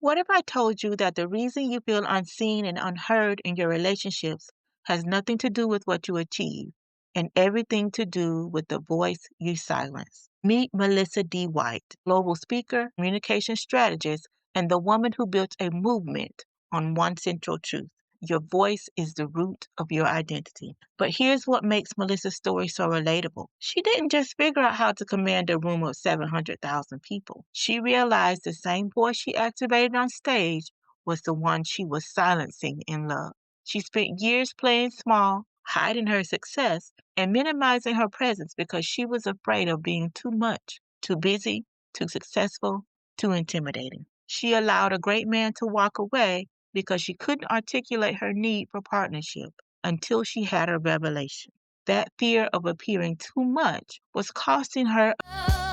What if I told you that the reason you feel unseen and unheard in your relationships has nothing to do with what you achieve and everything to do with the voice you silence? Meet Melissa D. White, global speaker, communication strategist, and the woman who built a movement on one central truth. Your voice is the root of your identity. But here's what makes Melissa's story so relatable. She didn't just figure out how to command a room of 700,000 people. She realized the same voice she activated on stage was the one she was silencing in love. She spent years playing small, hiding her success, and minimizing her presence because she was afraid of being too much, too busy, too successful, too intimidating. She allowed a great man to walk away because she couldn't articulate her need for partnership until she had a revelation. That fear of appearing too much was costing her.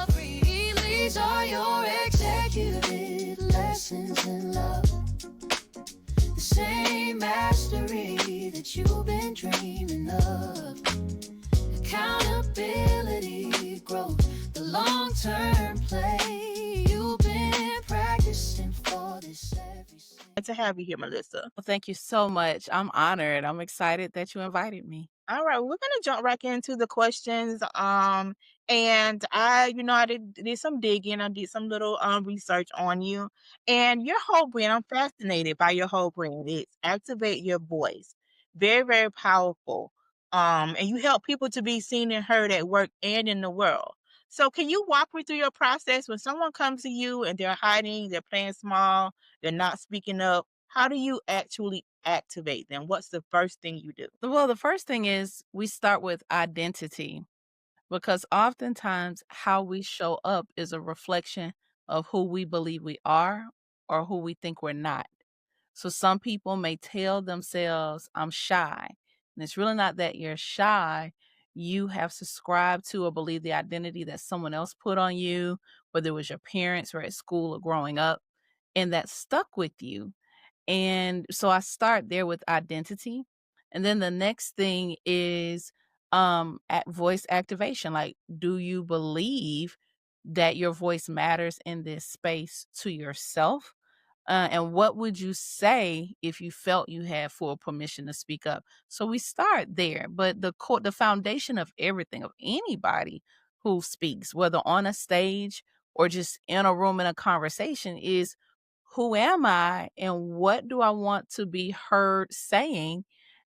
These are your executed lessons in love. The same mastery that you've been dreaming of. Accountability, growth, the long-term play. You've been practicing for this every single. Glad to have you here, Melissa. Well, thank you so much. I'm honored. I'm excited that you invited me. All right, we're gonna jump right into the questions. And I did some digging. I did some little research on you and your whole brand. I'm fascinated by your whole brand. It's activate your voice. Very, very powerful. And you help people to be seen and heard at work and in the world. So can you walk me through your process when someone comes to you and they're hiding, they're playing small, they're not speaking up? How do you actually activate them? What's the first thing you do? Well, the first thing is we start with identity because oftentimes how we show up is a reflection of who we believe we are or who we think we're not. So some people may tell themselves, I'm shy. And it's really not that you're shy. You have subscribed to or believe the identity that someone else put on you, whether it was your parents or at school or growing up, and that stuck with you. And so I start there with identity. And then the next thing is at voice activation. Like, do you believe that your voice matters in this space to yourself? And what would you say if you felt you had full permission to speak up? So we start there, but the foundation of everything of anybody who speaks, whether on a stage or just in a room in a conversation, is who am I and what do I want to be heard saying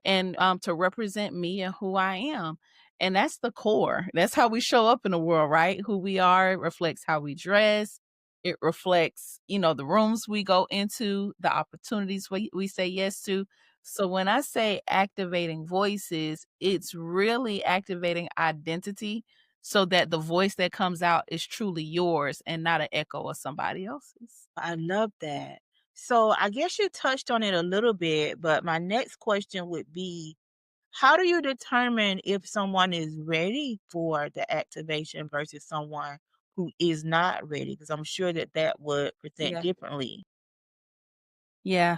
and to represent me and who I am. And that's the core. That's how we show up in the world, right? Who we are reflects how we dress. It reflects, the rooms we go into, the opportunities we say yes to. So when I say activating voices, it's really activating identity so that the voice that comes out is truly yours and not an echo of somebody else's. I love that. So I guess you touched on it a little bit, but my next question would be, how do you determine if someone is ready for the activation versus someone who is not ready? Because I'm sure that that would present Yeah. differently. Yeah.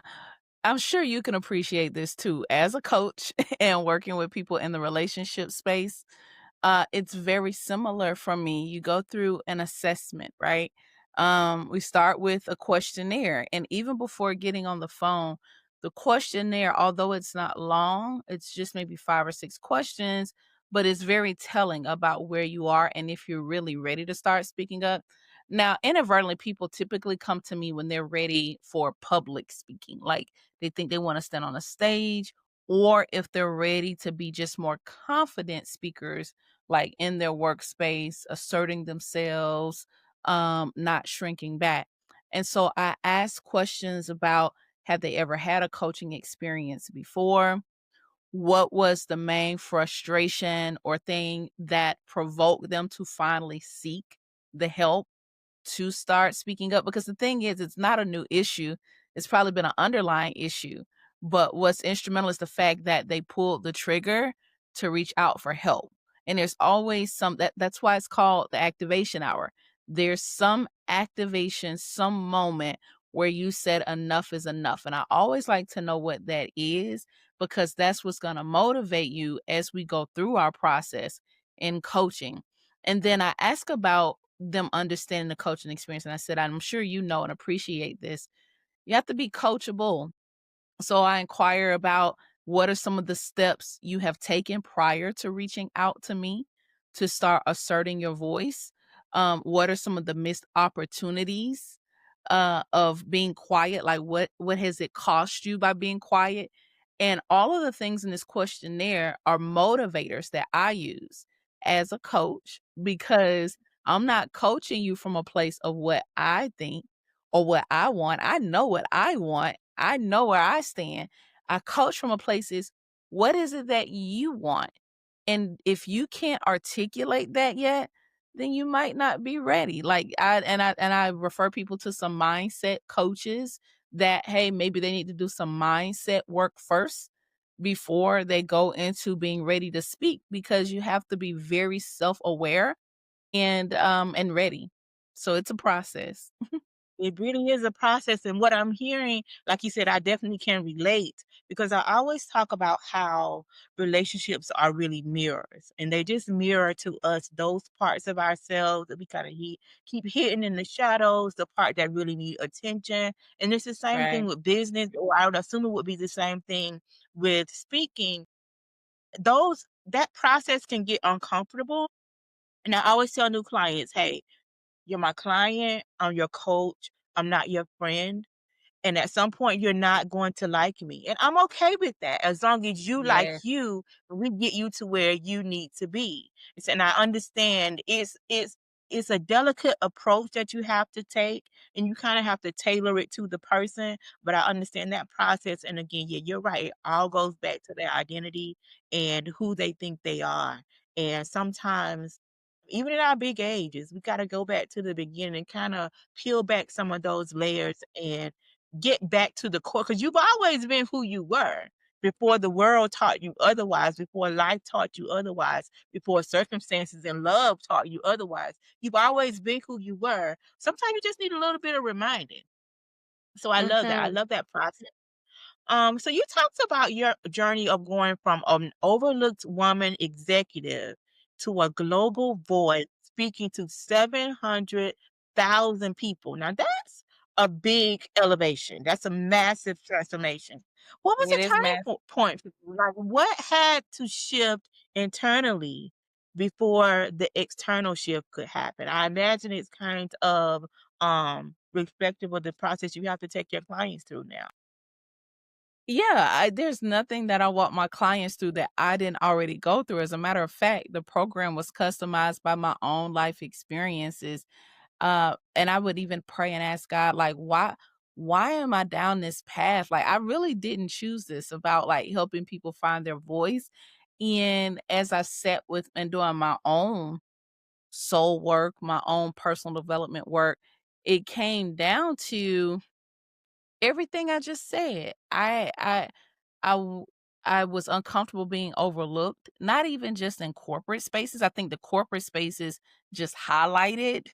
I'm sure you can appreciate this too. As a coach and working with people in the relationship space, it's very similar for me. You go through an assessment, right? We start with a questionnaire. And even before getting on the phone, the questionnaire, although it's not long, it's just maybe 5 or 6 questions, but it's very telling about where you are and if you're really ready to start speaking up. Now, inadvertently, people typically come to me when they're ready for public speaking. Like they think they want to stand on a stage, or if they're ready to be just more confident speakers, like in their workspace, asserting themselves, not shrinking back. And so I ask questions about, have they ever had a coaching experience before? What was the main frustration or thing that provoked them to finally seek the help to start speaking up? Because the thing is, it's not a new issue. It's probably been an underlying issue. But what's instrumental is the fact that they pulled the trigger to reach out for help. And there's always that's why it's called the activation hour. There's some activation, some moment where you said enough is enough. And I always like to know what that is because that's what's going to motivate you as we go through our process in coaching. And then I ask about them understanding the coaching experience. And I said, I'm sure you know and appreciate this. You have to be coachable. So I inquire about what are some of the steps you have taken prior to reaching out to me to start asserting your voice? What are some of the missed opportunities of being quiet? Like what has it cost you by being quiet? And all of the things in this questionnaire are motivators that I use as a coach because I'm not coaching you from a place of what I think or what I want. I know what I want. I know where I stand. I coach from a place is what is it that you want? And if you can't articulate that yet, then you might not be ready. Like I refer people to some mindset coaches that hey, maybe they need to do some mindset work first before they go into being ready to speak because you have to be very self-aware and ready. So it's a process. It really is a process, and what I'm hearing, like you said, I definitely can relate because I always talk about how relationships are really mirrors, and they just mirror to us those parts of ourselves that we kind of keep hidden in the shadows, the part that really need attention. And it's the same thing Right. with business, or I would assume it would be the same thing with speaking. That process can get uncomfortable, and I always tell new clients, "Hey, you're my client, I'm your coach, I'm not your friend. And at some point, you're not going to like me. And I'm okay with that as long as you like Yes. you, we get you to where you need to be. And I understand it's a delicate approach that you have to take and you kind of have to tailor it to the person. But I understand that process. And again, yeah, you're right. It all goes back to their identity and who they think they are. And sometimes even in our big ages, we got to go back to the beginning and kind of peel back some of those layers and get back to the core because you've always been who you were before the world taught you otherwise, before life taught you otherwise, before circumstances and love taught you otherwise. You've always been who you were. Sometimes you just need a little bit of reminding. So I love that. I Mhm. love that process. So you talked about your journey of going from an overlooked woman executive to a global voice speaking to 700,000 people. Now that's a big elevation. That's a massive transformation. What was It the is turning massive. point for you? Like what had to shift internally before the external shift could happen? I imagine it's kind of reflective of the process you have to take your clients through now. Yeah, there's nothing that I want my clients through that I didn't already go through. As a matter of fact, the program was customized by my own life experiences. And I would even pray and ask God, like, why am I down this path? Like, I really didn't choose this about like helping people find their voice. And as I sat with and doing my own soul work, my own personal development work, it came down to everything I just said. I w I was uncomfortable being overlooked, not even just in corporate spaces. I think the corporate spaces just highlighted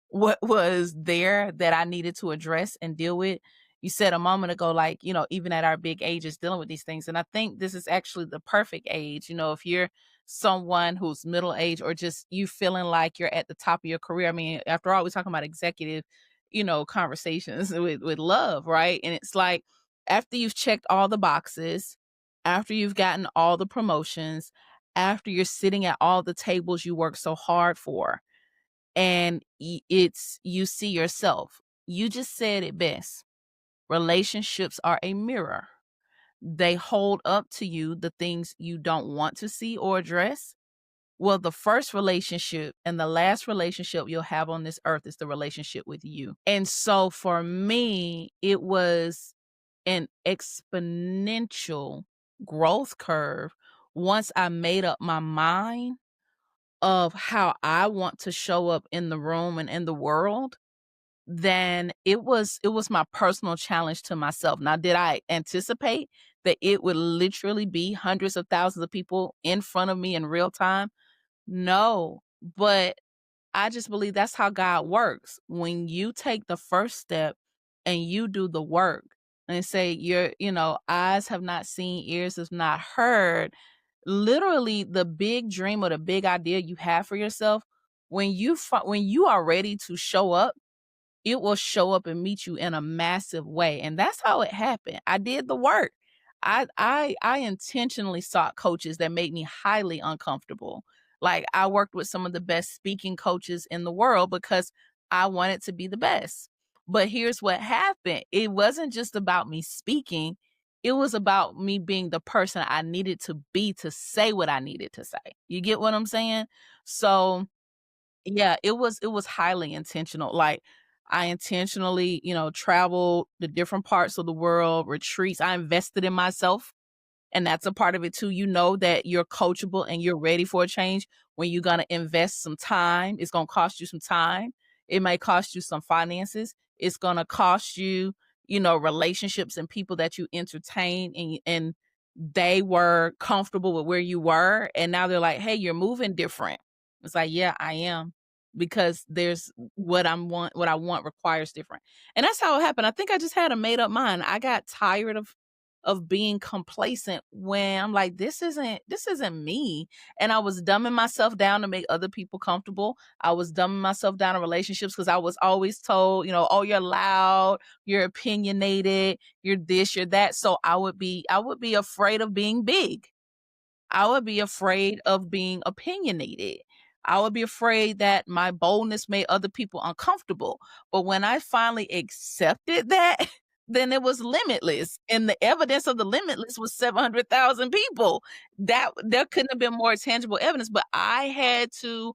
what was there that I needed to address and deal with. You said a moment ago, like, even at our big ages dealing with these things. And I think this is actually the perfect age. If you're someone who's middle age or just you feeling like you're at the top of your career. I mean, after all, we're talking about executive, conversations with love, right? And it's like after you've checked all the boxes, after you've gotten all the promotions, after you're sitting at all the tables you work so hard for, and it's you see yourself. You just said it best. Relationships are a mirror. They hold up to you the things you don't want to see or address. Well, the first relationship and the last relationship you'll have on this earth is the relationship with you. And so for me, it was an exponential growth curve once I made up my mind of how I want to show up in the room and in the world, then it was my personal challenge to myself. Now, did I anticipate that it would literally be hundreds of thousands of people in front of me in real time? No, but I just believe that's how God works. When you take the first step and you do the work and say eyes have not seen, ears have not heard, literally the big dream or the big idea you have for yourself, when you are ready to show up it will show up and meet you in a massive way. And that's how it happened. I did the work. I intentionally sought coaches that made me highly uncomfortable. Like I worked with some of the best speaking coaches in the world because I wanted to be the best. But here's what happened. It wasn't just about me speaking. It was about me being the person I needed to be to say what I needed to say. You get what I'm saying? So yeah, it was highly intentional. Like, I intentionally, traveled to different parts of the world, retreats. I invested in myself, and that's a part of it too. You know that you're coachable and you're ready for a change when you're gonna invest some time. It's gonna cost you some time. It may cost you some finances. It's gonna cost you, relationships and people that you entertain and they were comfortable with where you were, and now they're like, "Hey, you're moving different." It's like, "Yeah, I am." Because there's what I want requires different. And that's how it happened. I think I just had a made up mind. I got tired of being complacent when I'm like, this isn't me. And I was dumbing myself down to make other people comfortable. I was dumbing myself down in relationships because I was always told, oh, you're loud, you're opinionated, you're this, you're that. So I would be afraid of being big. I would be afraid of being opinionated. I would be afraid that my boldness made other people uncomfortable. But when I finally accepted that, then it was limitless. And the evidence of the limitless was 700,000 people. That there couldn't have been more tangible evidence, but I had to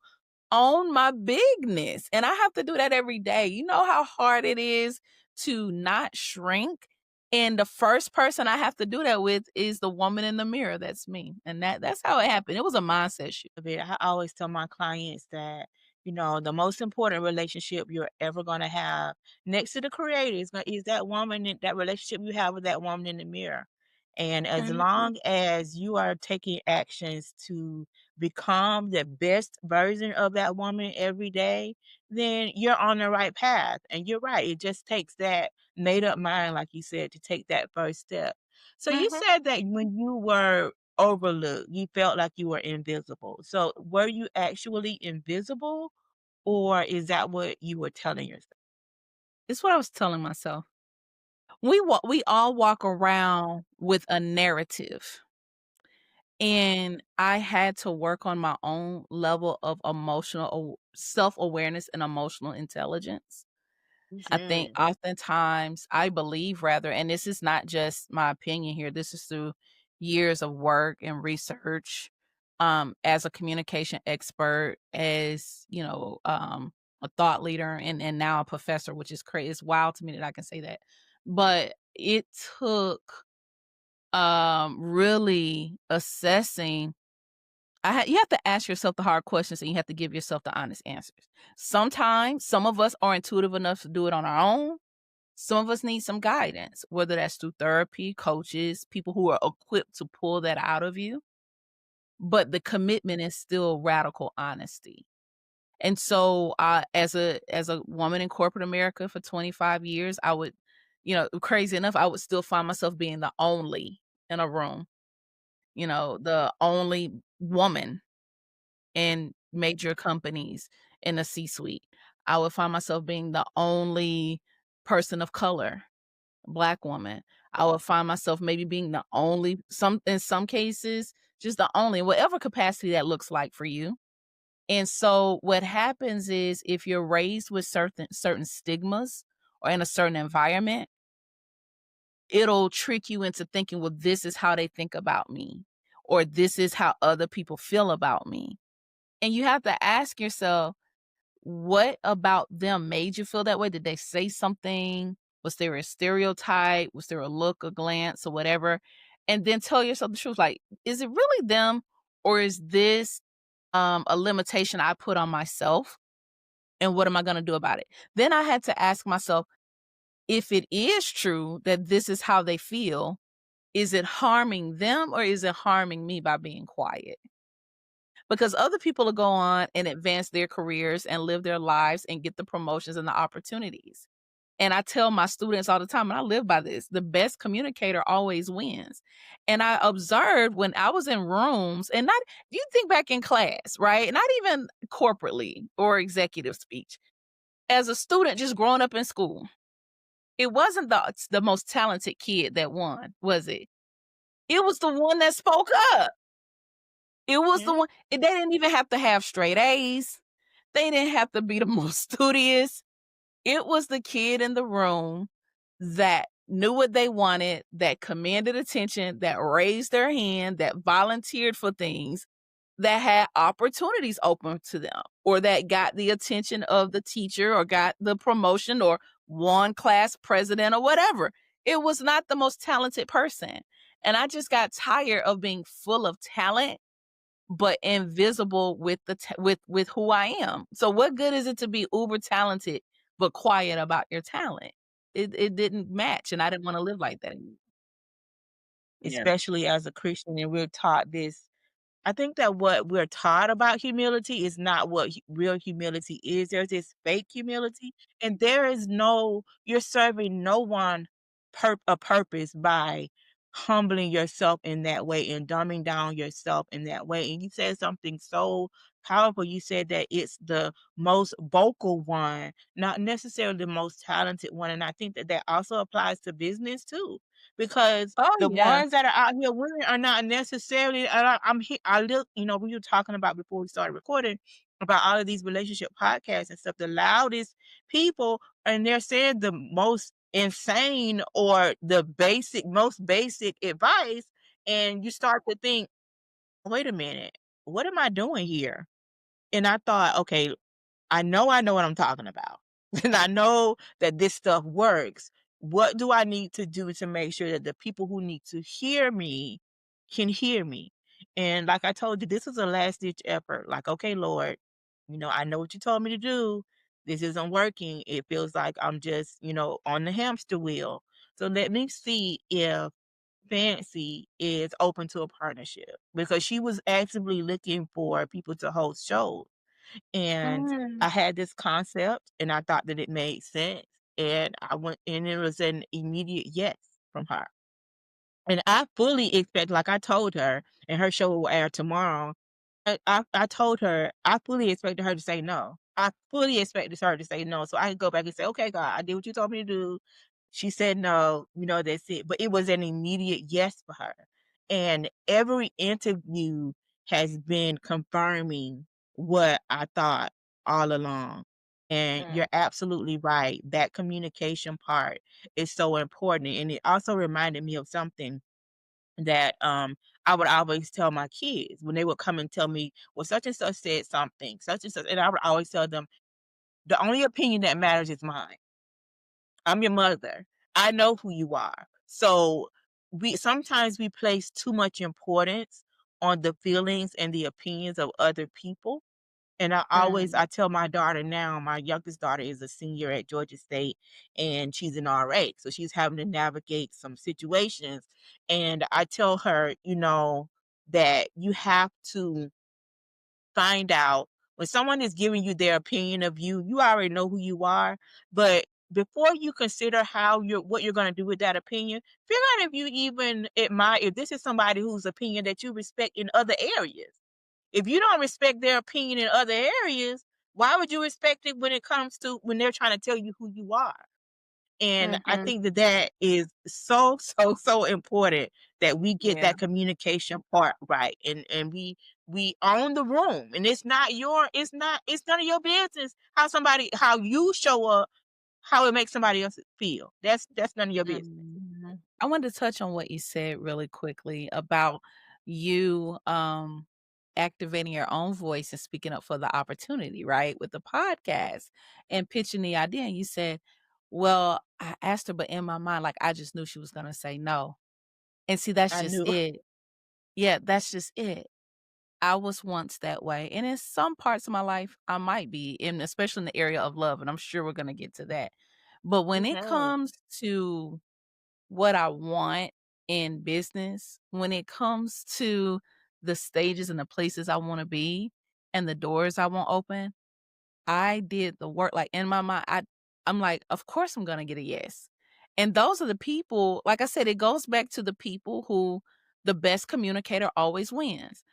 own my bigness. And I have to do that every day. You know how hard it is to not shrink? And the first person I have to do that with is the woman in the mirror. That's me. And that's how it happened. It was a mindset shift. Of it. I always tell my clients that, the most important relationship you're ever going to have next to the creator is that woman, that relationship you have with that woman in the mirror. And as Mhm. long as you are taking actions to become the best version of that woman every day, then you're on the right path. And you're right. It just takes that made up mind, like you said, to take that first step. So you Mhm. said that when you were overlooked, you felt like you were invisible. So were you actually invisible, or is that what you were telling yourself? It's what I was telling myself. We all walk around with a narrative. And I had to work on my own level of emotional self-awareness and emotional intelligence. I think Mhm. oftentimes I believe rather, and this is not just my opinion here, this is through years of work and research, as a communication expert, as, a thought leader and now a professor, which is crazy. It's wild to me that I can say that. But it took really assessing. You have to ask yourself the hard questions and you have to give yourself the honest answers. Sometimes some of us are intuitive enough to do it on our own. Some of us need some guidance, whether that's through therapy, coaches, people who are equipped to pull that out of you. But the commitment is still radical honesty. And so, as a woman in corporate America for 25 years, I would, crazy enough, I would still find myself being the only in a room, the only woman in major companies in the C-suite. I would find myself being the only person of color, Black woman. I would find myself maybe being the only in some cases, just the only, whatever capacity that looks like for you. And so what happens is if you're raised with certain stigmas or in a certain environment, it'll trick you into thinking, well, this is how they think about me, or this is how other people feel about me. And you have to ask yourself, what about them made you feel that way? Did they say something? Was there a stereotype? Was there a look, a glance, or whatever? And then tell yourself the truth. Like, is it really them, or is this a limitation I put on myself? And what am I going to do about it? Then I had to ask myself, if it is true that this is how they feel, is it harming them or is it harming me by being quiet? Because other people will go on and advance their careers and live their lives and get the promotions and the opportunities. And I tell my students all the time, and I live by this, the best communicator always wins. And I observed when I was in rooms, and not, you think back in class, right? Not even corporately or executive speech. as a student just growing up in school, it wasn't the most talented kid that won, was it? It was the one that spoke up. It was the Mhm. one they didn't even have to have straight A's. They didn't have to be the most studious. It was the kid in the room that knew what they wanted, that commanded attention, that raised their hand, that volunteered for things, that had opportunities open to them, or that got the attention of the teacher, or got the promotion, or won class president, or whatever. It was not the most talented person. And I just got tired of being full of talent but invisible with with who I am. So what good is it to be uber talented but quiet about your talent? It didn't match, and I didn't want to live like that anymore. Yeah. Especially as a Christian, and we're taught this. I think that what we're taught about humility is not what real humility is. There's this fake humility, and there is no, you're serving no one a purpose by humbling yourself in that way and dumbing down yourself in that way. And you said something so powerful. You said that it's the most vocal one, not necessarily the most talented one. And I think that that also applies to business too, because Oh, the yeah. ones that are out here winning are not necessarily, and I'm here, I look, we were talking about before we started recording about all of these relationship podcasts and stuff, the loudest people, and they're saying the most insane or the most basic advice, and you start to think, wait a minute, what am I doing here? And I thought, okay, I know what I'm talking about. And I know that this stuff works. What do I need to do to make sure that the people who need to hear me can hear me? And like I told you, this is a last ditch effort. Like, okay, Lord, I know what you told me to do. This isn't working. It feels like I'm just, on the hamster wheel. So let me see if Fancy is open to a partnership, because she was actively looking for people to host shows. And I Mm. had this concept and I thought that it made sense. And I went, and it was an immediate yes from her. And I fully expect, like I told her, and her show will air tomorrow. I told her I fully expected her to say no. I fully expected her to say no. So I could go back and say, okay, God, I did what you told me to do. She said no, that's it. But it was an immediate yes for her. And every interview has been confirming what I thought all along. And Mm. you're absolutely right. That communication part is so important. And it also reminded me of something that I would always tell my kids when they would come and tell me, well, such and such said something, such and such. And I would always tell them, the only opinion that matters is mine. I'm your mother. I know who you are. So we sometimes we place too much importance on the feelings and the opinions of other people. And Mm. I tell my daughter now, my youngest daughter is a senior at Georgia State, and she's an RA. So she's having to navigate some situations. And I tell her, that you have to find out when someone is giving you their opinion of you, you already know who you are. But before you consider what you're going to do with that opinion, figure out if you even admire, if this is somebody whose opinion that you respect in other areas. If you don't respect their opinion in other areas, why would you respect it when it comes to when they're trying to tell you who you are? And I Mhm. think that that is so, so, so important that we get Yeah. that communication part right, and we own the room, and it's none of your business how you show up, how it makes somebody else feel. That's none of your business. Mhm. I wanted to touch on what you said really quickly about you, activating your own voice and speaking up for the opportunity, right, with the podcast and pitching the idea, and you said, "Well, I asked her, but in my mind, like, I just knew she was gonna say no." And see, that's I just knew. it. Yeah, that's just it. I was once that way, and in some parts of my life, I might be, and especially in the area of love, and I'm sure we're gonna get to that. But when it Mhm. comes to what I want in business, when it comes to the stages and the places I wanna be and the doors I want open, I did the work, like, in my mind, I'm like, "Of course I'm gonna get a yes." And those are the people, like I said, it goes back to the people who the best communicator always wins.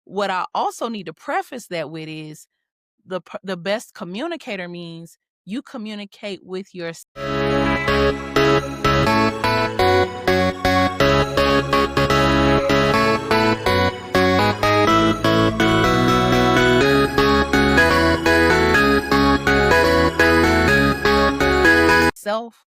What I also need to preface that with is the best communicator means you communicate with your self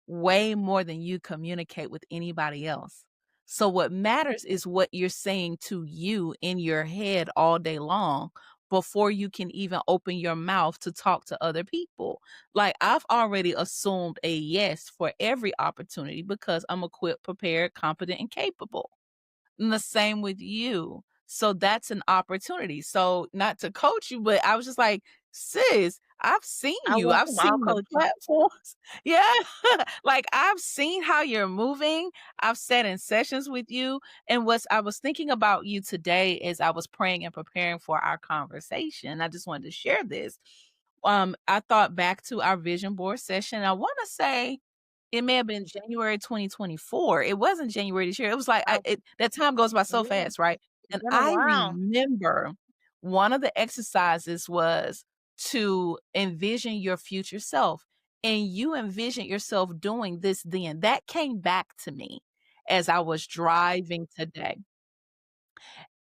way more than you communicate with anybody else. So what matters is what you're saying to you in your head all day long before you can even open your mouth to talk to other people. Like I've already assumed a yes for every opportunity because I'm equipped, prepared, competent, and capable. And the same with you. So that's an opportunity. So not to coach you, but I was just like, sis, I've seen I you. I've welcome all seen the coaching. platforms. Yeah. Like I've seen how you're moving. I've sat in sessions with you. And what I was thinking about you today as I was praying and preparing for our conversation. I just wanted to share this. I thought back to our vision board session. I want to say it may have been January 2024. It wasn't January this year. It was like Oh, that time goes by so yeah, fast, right? it's And been a I while. remember one of the exercises was to envision your future self. And you envisioned yourself doing this then. That came back to me as I was driving today.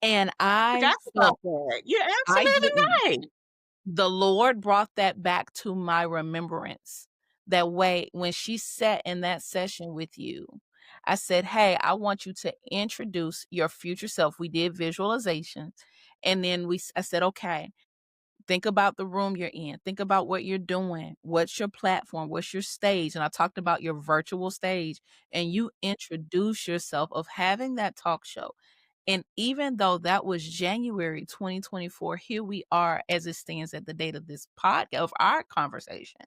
And I Forgot about felt that. You're I absolutely didn't right. the Lord brought that back to my remembrance. That way, when she sat in that session with you, I said, "Hey, I want you to introduce your future self." We did visualization. And then I said, "Okay, think about the room you're in. Think about what you're doing. What's your platform? What's your stage?" And I talked about your virtual stage. And you introduce yourself of having that talk show. And even though that was January 2024, here we are as it stands at the date of this podcast of our conversation,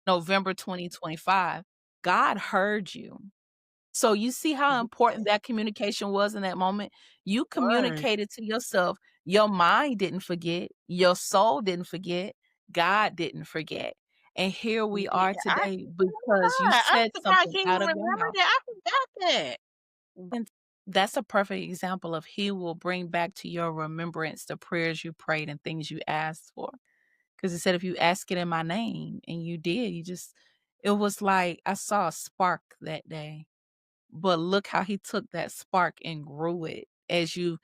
November 2025. God heard you. So you see how Yes, important that communication was in that moment? You was. communicated to yourself. Your mind didn't forget. Your soul didn't forget. God didn't forget. And here You we did. are I today Oh my because you God, I'm said surprised something you even out of your remember mouth. that. I forgot that. And that's a perfect example of he will bring back to your remembrance the prayers you prayed and things you asked for. Because he said, if you ask it in my name, and you did, it was like I saw a spark that day. But look how he took that spark and grew it as you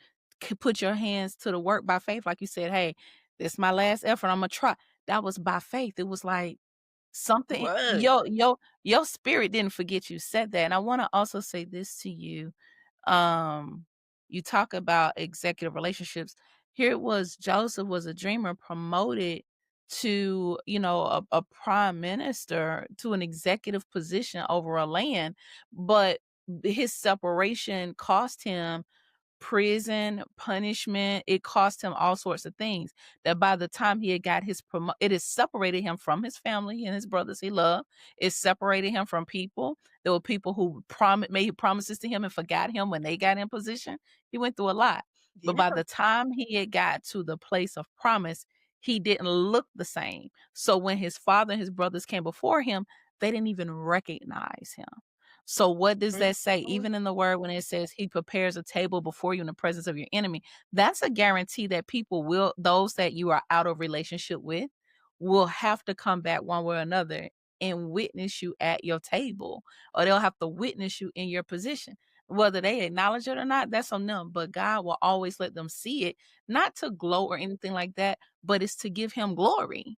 put your hands to the work by faith. Like you said, hey, this is my last effort. I'm going to try. That was by faith. It was like It something, was. your spirit didn't forget you said that. And I want to also say this to you. um you talk about executive relationships. Here it was, Joseph was a dreamer promoted to, a prime minister, to an executive position over a land, but his separation cost him prison, punishment. It cost him all sorts of things. That by the time he had got it has separated him from his family and his brothers he loved. It separated him from people. There were people who made promises to him and forgot him when they got in position. He went through a lot. But by Yeah. the time he had got to the place of promise, he didn't look the same. So when his father and his brothers came before him, they didn't even recognize him. So what does that say? Mhm. Even in the word, when it says he prepares a table before you in the presence of your enemy, that's a guarantee that those that you are out of relationship with, will have to come back one way or another and witness you at your table, or they'll have to witness you in your position. Whether they acknowledge it or not, that's on them. But God will always let them see it, not to glow or anything like that, but it's to give him glory.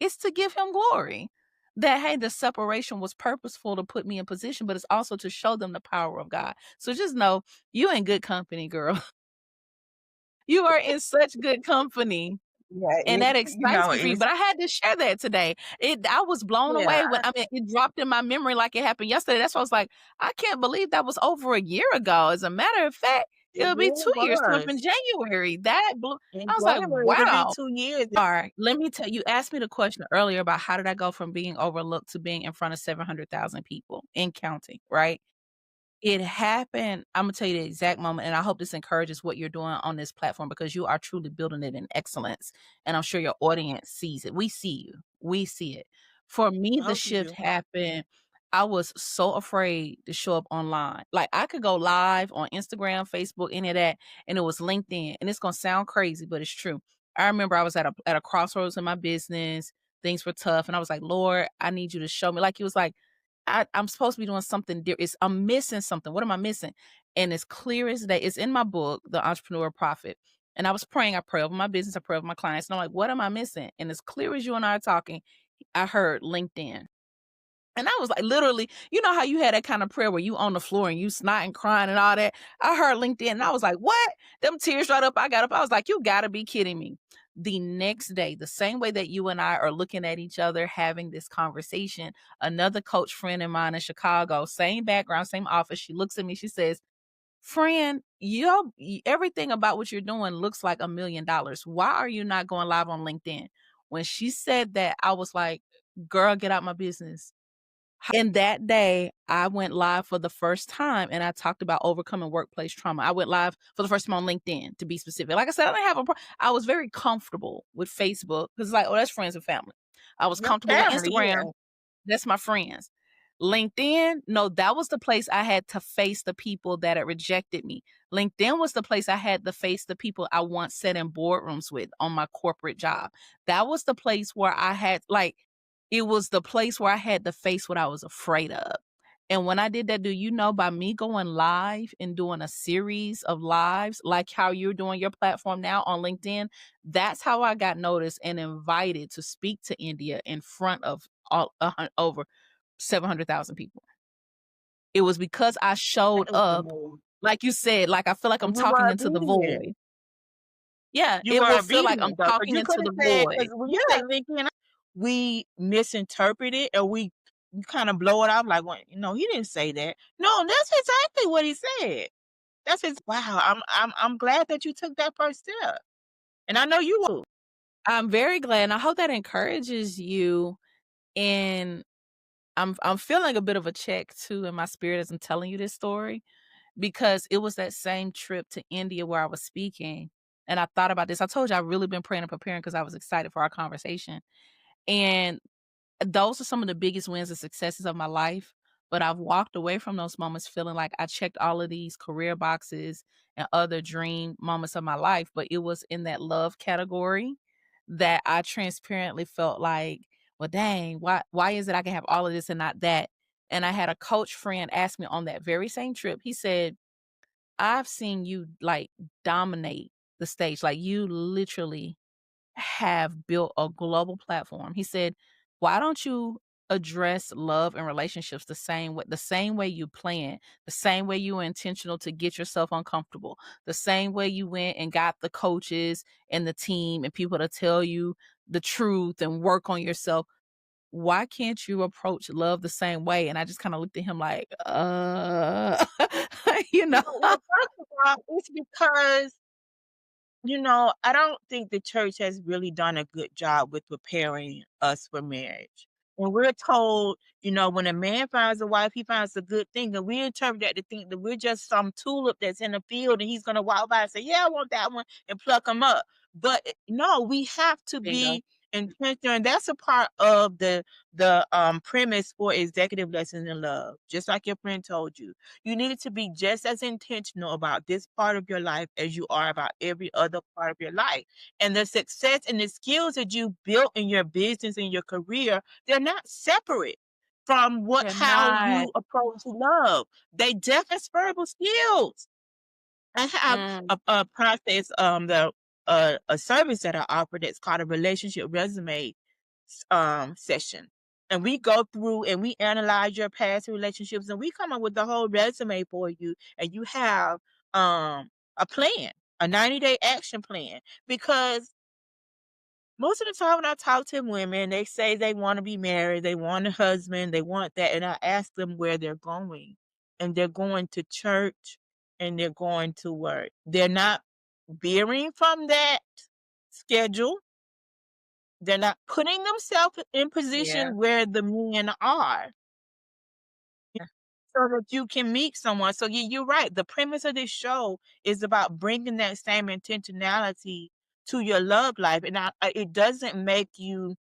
It's to give him glory. That, hey, the separation was purposeful to put me in position, but it's also to show them the power of God. So just know you in good company, girl. You are in such good company. Yeah, And that excites me for you. it's But I had to share that today. I was blown yeah, away when it dropped in my memory like it happened yesterday. That's why I was like, I can't believe that was over a year ago. As a matter of fact, it it'll be really 2 years coming up in was. January. That blew. In I was like, January, it'll be wow. 2 years. Alright, let me tell you asked me the question earlier about how did I go from being overlooked to being in front of 700,000 people and counting, right? It happened. Imma tell you the exact moment, and I hope this encourages what you're doing on this platform because you are truly building it in excellence, and I'm sure your audience sees it. We see you. We see it. For me, I the hope you shift do. happened. I was so afraid to show up online. Like, I could go live on Instagram, Facebook, any of that, and it was LinkedIn, and it's gonna sound crazy, but it's true. I remember I was at a crossroads in my business. things were tough, and I was like, "Lord, I need you to show me." Like, he was like, I'm supposed to be doing something different. I'm missing something. What am I missing?" And as clear as day, it's in my book, The Entrepreneur Profit. And I was praying. I pray over my business. I pray over my clients. And I'm like, "What am I missing?" And as clear as you and I are talking, I heard LinkedIn. And I was like, literally, you know how you had that kind of prayer where you on the floor and you snotting, crying, and all that? I heard LinkedIn and I was like, "What?" Them tears right up. I got up. I was like, "You gotta be kidding me." The next day, the same way that you and I are looking at each other, having this conversation, another coach friend of mine in Chicago, same background, same office, she looks at me, she says, "Friend, everything about what you're doing looks like $1 million. Why are you not going live on LinkedIn?" When she said that, I was like, "Girl, get out my business." And that day, I went live for the first time, and I talked about overcoming workplace trauma. I went live for the first time on LinkedIn, to be specific. Like I said, I didn't have I was very comfortable with Facebook because it's like, "Oh, that's friends and family." I was Your comfortable with family, yeah. Instagram. That's my friends. LinkedIn, no, that was the place I had to face the people that had rejected me. LinkedIn was the place I had to face the people I once sat in boardrooms with on my corporate job. That was the place where I had like it was the place where I had to face what I was afraid of. And when I did that, do you know, by me going live and doing a series of lives, like how you're doing your platform now on LinkedIn, that's how I got noticed and invited to speak to India in front of over 700,000 people. It was because I showed That was the up, move. like you said, like I feel like I'm And you were talking into the obedient. void. Yeah, You it were will feel like I'm obedient though, because talking you into could the have said, void. because when you Yeah. say LinkedIn, we misinterpret it or we kind of blow it off like, well, he didn't say that. No, that's exactly what he said. That's his. Wow, I'm glad that you took that first step, and I know you will. I'm very glad, and I hope that encourages you. And I'm feeling a bit of a check too in my spirit as I'm telling you this story, because it was that same trip to India where I was speaking, and I thought about this. I told you I've really been praying and preparing because I was excited for our conversation. And those are some of the biggest wins and successes of my life, but I've walked away from those moments feeling like I checked all of these career boxes and other dream moments of my life, but it was in that love category that I transparently felt like, "Well, dang, why is it I can have all of this and not that?" And I had a coach friend ask me on that very same trip. He said, "I've seen you like dominate the stage. Like you literally have built a global platform." He said, "Why don't you address love and relationships the same way you plan, the same way you were intentional to get yourself uncomfortable, the same way you went and got the coaches and the team and people to tell you the truth and work on yourself. Why can't you approach love the same way?" And I just kind of looked at him like, you know. Well, first of all, it's because I don't think the church has really done a good job with preparing us for marriage. When we're told, when a man finds a wife, he finds a good thing, and we interpret that to think that we're just some tulip that's in the field and he's going to walk by and say, "Yeah, I want that one," and pluck them up. But no, we have to Bingo. be intentional, and that's a part of the premise for executive lessons in love. Just like your friend told you, you need to be just as intentional about this part of your life as you are about every other part of your life. And the success and the skills that you built in your business and your career, they're not separate from They're how not. you approach love. They transferable skills. I have Mm, a process, a service that I offer that's called a relationship resume session. And we go through and we analyze your past relationships and we come up with the whole resume for you. And you have a plan, a 90-day action plan. Because most of the time when I talk to women, they say they want to be married, they want a husband, they want that. And I ask them where they're going. And they're going to church and they're going to work. They're not veering from that schedule. They're not putting themselves in yeah. position where the men are so that you can meet someone. So you're right. The premise of this show is about bringing that same intentionality to your love life. And it doesn't make you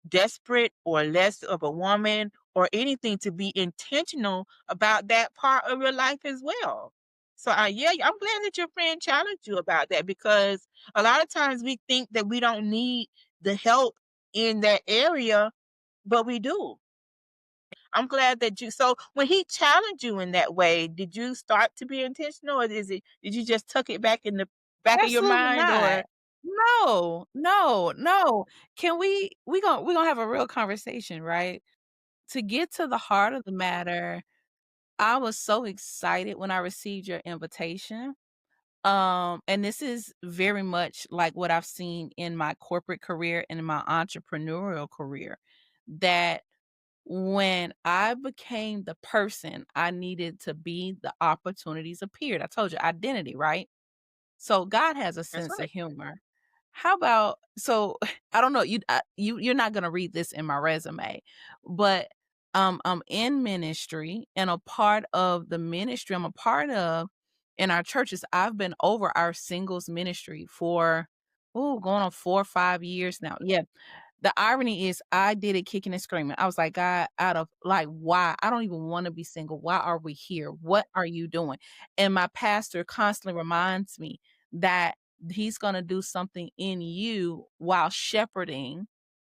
desperate or less of a woman or anything to be intentional about that part of your life as well. So yeah, I'm glad that your friend challenged you about that because a lot of times we think that we don't need the help in that area, but we do. I'm glad that so when he challenged you in that way, did you start to be intentional, or did you just tuck it back in the back of your Absolutely mind, not. or No, no, no. Can we gonna have a real conversation, right? To get to the heart of the matter, I was so excited when I received your invitation. And this is very much like what I've seen in my corporate career and in my entrepreneurial career, that when I became the person I needed to be, the opportunities appeared. I told you identity, right? So God has a that's sense of right. humor. How about so I don't know, you're not gonna read this in my resume, but I'm in ministry, and a part of the ministry I'm a part of in our churches, I've been over our singles ministry for going on 4 or 5 years now. Yeah. The irony is I did it kicking and screaming. I was like, "God, out of like, why? I don't even wanna be single. Why are we here? What are you doing?" And my pastor constantly reminds me that he's gonna do something in you while shepherding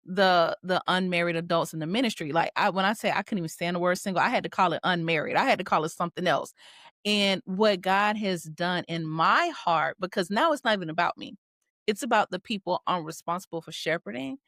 the unmarried adults in the ministry. Like, when I say I couldn't even stand the word single, I had to call it unmarried. I had to call it something else. And what God has done in my heart, because now it's not even about me. It's about the people I'm responsible for shepherding,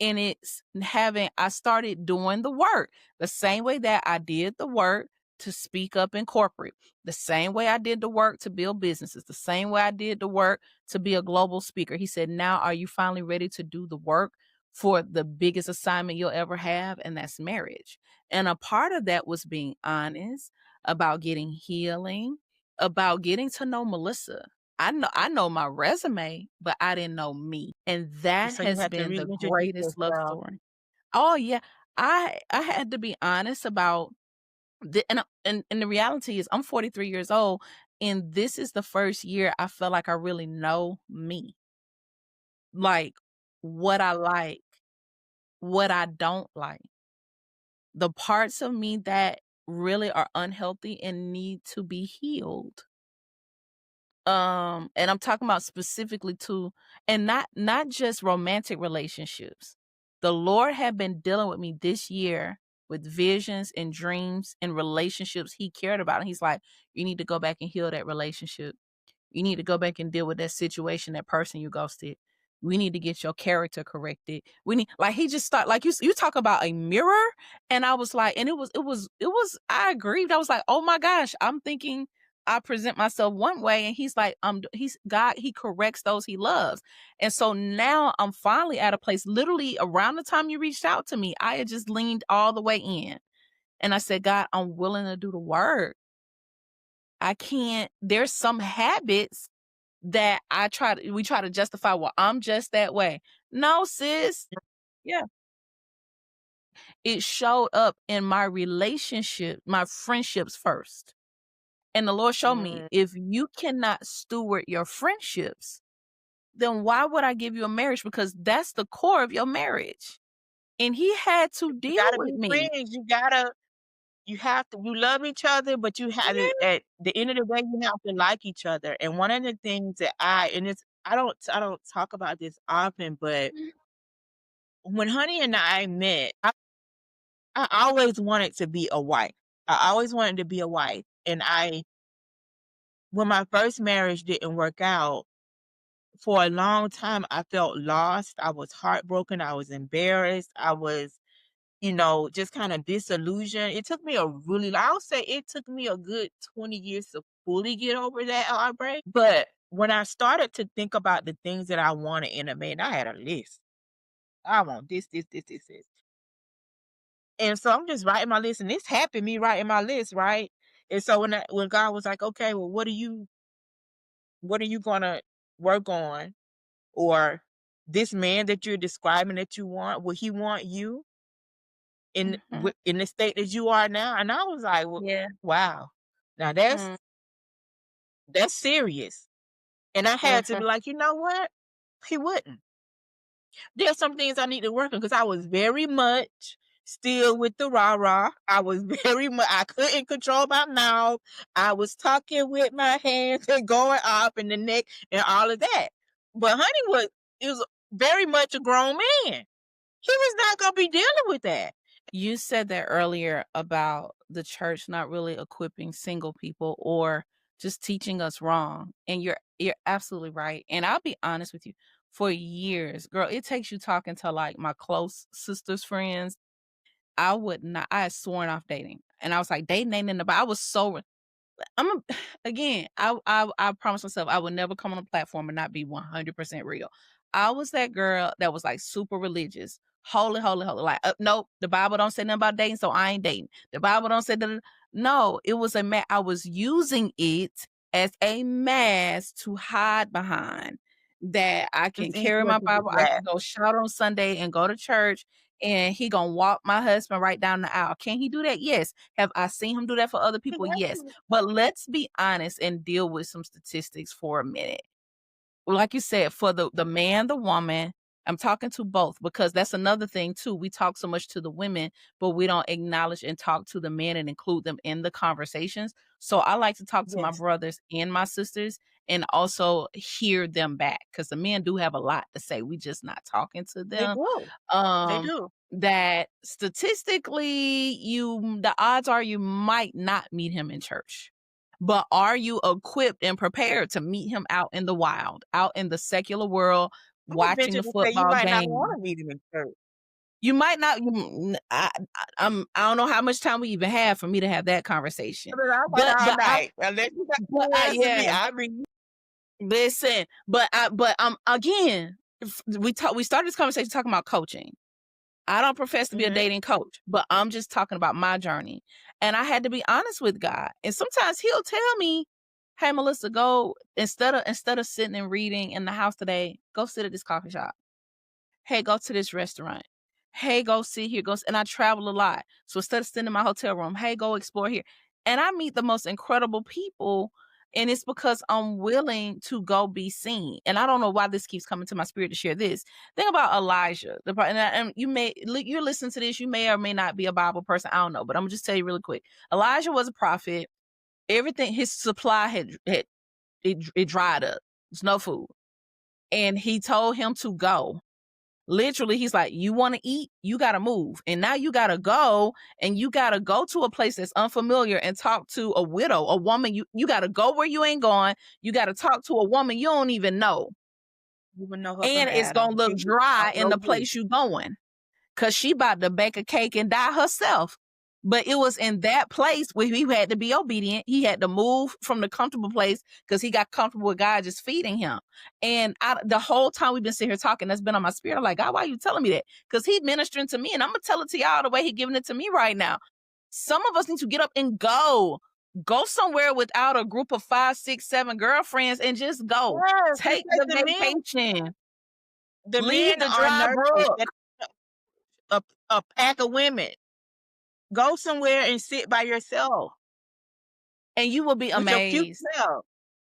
and it's having I started doing the work the same way that I did the work to speak up in corporate, the same way I did the work to build businesses, the same way I did the work to be a global speaker. He said, "Now are you finally ready to do the work for the biggest assignment you'll ever have?" And that's marriage. And a part of that was being honest about getting healing, about getting to know Melissa. I know my resume, but I didn't know me, and that So you has had to been the reintroduce greatest love yourself. story. Oh, yeah. I had to be honest about and the reality is I'm 43 years old, and this is the first year I feel like I really know me. Like, what I like, what I don't like, the parts of me that really are unhealthy and need to be healed. And I'm talking about specifically to and not just romantic relationships. The Lord had been dealing with me this year with visions and dreams and relationships he cared about. And he's like, you need to go back and heal that relationship. You need to go back and deal with that situation, that person you ghosted. We need to get your character corrected. We need like he just start like you talk about a mirror, and I was like, and it was I agreed. I was like, oh my gosh, I'm thinking I present myself one way, and he's like, he's God. He corrects those he loves, and so now I'm finally at a place. Literally around the time you reached out to me, I had just leaned all the way in, and I said, God, I'm willing to do the work. I can't. There's some habits that we try to justify, well, I'm just that way. No, sis. Yeah. It showed up in my relationship, my friendships first. And the Lord showed me, Mm, if you cannot steward your friendships, then why would I give you a marriage? Because that's the core of your marriage. And he had to you deal gotta with be me. friends. You have to you love each other, but you have to Yeah. at the end of the day, you have to like each other. And one of the things that I don't talk about this often, but Mhm. when Honey and I met, I always wanted to be a wife. I always wanted to be a wife. And when my first marriage didn't work out, for a long time I felt lost. I was heartbroken. I was embarrassed. I was, just kind of disillusioned. It took me I'll say it took me a good 20 years to fully get over that heartbreak. But when I started to think about the things that I wanted in a man, I had a list. I want this, this, this, this, this. And so I'm just writing my list, and this happened me writing my list, right? And so when God was like, okay, well, what are you gonna work on? Or this man that you're describing that you want, will he want you Mhm. in the state that you are now? And I was like, well, Yeah. wow, now that's Mm. that's serious. And I had to be Mhm. like, you know what? He wouldn't. There's some things I need to work on because I was very much still with the rah-rah. I was very much, I couldn't control my mouth. I was talking with my hands and going off in the neck and all of that. But Honey it was very much a grown man. He was not gonna be dealing with that. You said that earlier about the church not really equipping single people or just teaching us wrong, and you're absolutely right, and I'll be honest with you, for years, girl, it takes you talking to, like, my close sister's friends, I had sworn off dating, and I was like, "Dating ain't in the Bi" I was so I'm a again, I promised myself I would never come on a platform and not be 100% real. I was that girl that was, like, super religious, holy, holy, holy, like, nope, the Bible don't say nothing about dating, so I ain't dating. The Bible don't say that. No, it was I was using it as a mask to hide behind, that I can It's carry easier my to do Bible, I that. can go shout on Sunday and go to church, and he gonna walk my husband right down the aisle. Can he do that? Yes. Have I seen him do that for other He people? has Yes. to. But let's be honest and deal with some statistics for a minute. Like you said, for the man, the woman, I'm talking to both because that's another thing too. We talk so much to the women, but we don't acknowledge and talk to the men and include them in the conversations. So I like to talk to my Yes, brothers and my sisters and also hear them back because the men do have a lot to say. We just not talking to they them. do. They Um, do. that statistically, the odds are you might not meet him in church. But are you equipped and prepared to meet him out in the wild, out in the secular world, I would watching venture the to say you football might not game? wanna meet him in church. You might not. I don't know how much time we even have for me to have that I conversation. mean, I got But all but I night. Unless you got but more I words than me. yeah. I mean, Listen, but again, we started this conversation talking about coaching. I don't profess to be a mhm. dating coach, but I'm just talking about my journey. And I had to be honest with God. And sometimes he'll tell me, "Hey Melissa, go instead of sitting and reading in the house today, go sit at this coffee shop. Hey, go to this restaurant. Hey, go see here. And I travel a lot. So instead of sitting in my hotel room, hey, go explore here. And I meet the most incredible people. And it's because I'm willing to go be seen. And I don't know why this keeps coming to my spirit to share this. Think about Elijah. And you're listening to this. You may or may not be a Bible person. I don't know, but I'm gonna just tell you really quick. Elijah was a prophet. Everything his supply it dried up. There's no food, and he told him to go. Literally, he's like, "You wanna eat? You gotta move, and now you gotta go, and you gotta go to a place that's unfamiliar and talk to a widow, a woman. You gotta go where you ain't going. You gotta talk to a woman you don't even know, You would know her from and it's gonna Adam. look And you dry don't in know the me. place you going." 'Cause she about to bake a cake and die herself. But it was in that place where he had to be obedient. He had to move from the comfortable place because he got comfortable with God just feeding him. And the whole time we've been sitting here talking, that's been on my spirit. I'm like, God, why are you telling me that? Because he's ministering to me, and I'm gonna tell it to y'all the way he's giving it to me right now. Some of us need to get up and go. Go somewhere without a group of 5, 6, 7 girlfriends and just go. Yes, Take because the vacation. the Leave men the are dry nurturers. brook. That a pack of women. Go somewhere and sit by yourself And you will be with your cute amazed self.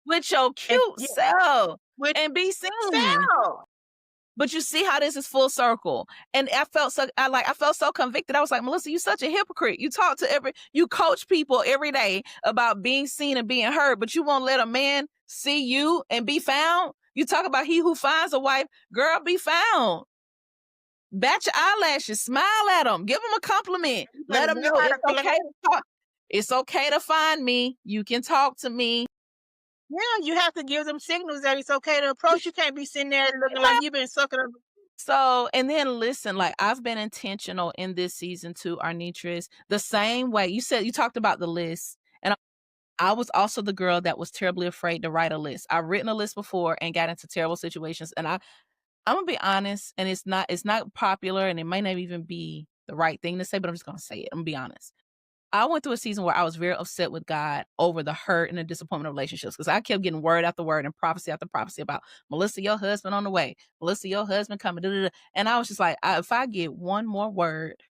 with your And cute yeah, self with and be your seen. self. But you see how this is full circle. And I felt so convicted. I was like, Melissa, you such a hypocrite. You coach people every day about being seen and being heard, but you won't let a man see you and be found. You talk about he who finds a wife, girl, be found. Bat your eyelashes, smile at them, give them a compliment, You let better them know know how to it's flirt. okay to talk. It's okay to find me. You can talk to me. Yeah, you have to give them signals that it's okay to approach. You can't be sitting there looking like you've been sucking up. So, and then listen, like I've been intentional in this season too, Arnitris, the same way you talked about the list. And I was also the girl that was terribly afraid to write a list. I've written a list before and got into terrible situations. And I'm gonna be honest, and it's not popular and it might not even be the right thing to say, but I'm just gonna say it. I'm gonna be honest. I went through a season where I was very upset with God over the hurt and the disappointment of relationships because I kept getting word after word and prophecy after prophecy about Melissa, your husband on the way. Melissa, your husband coming. Da, da, da. And I was just like, if I get one more word,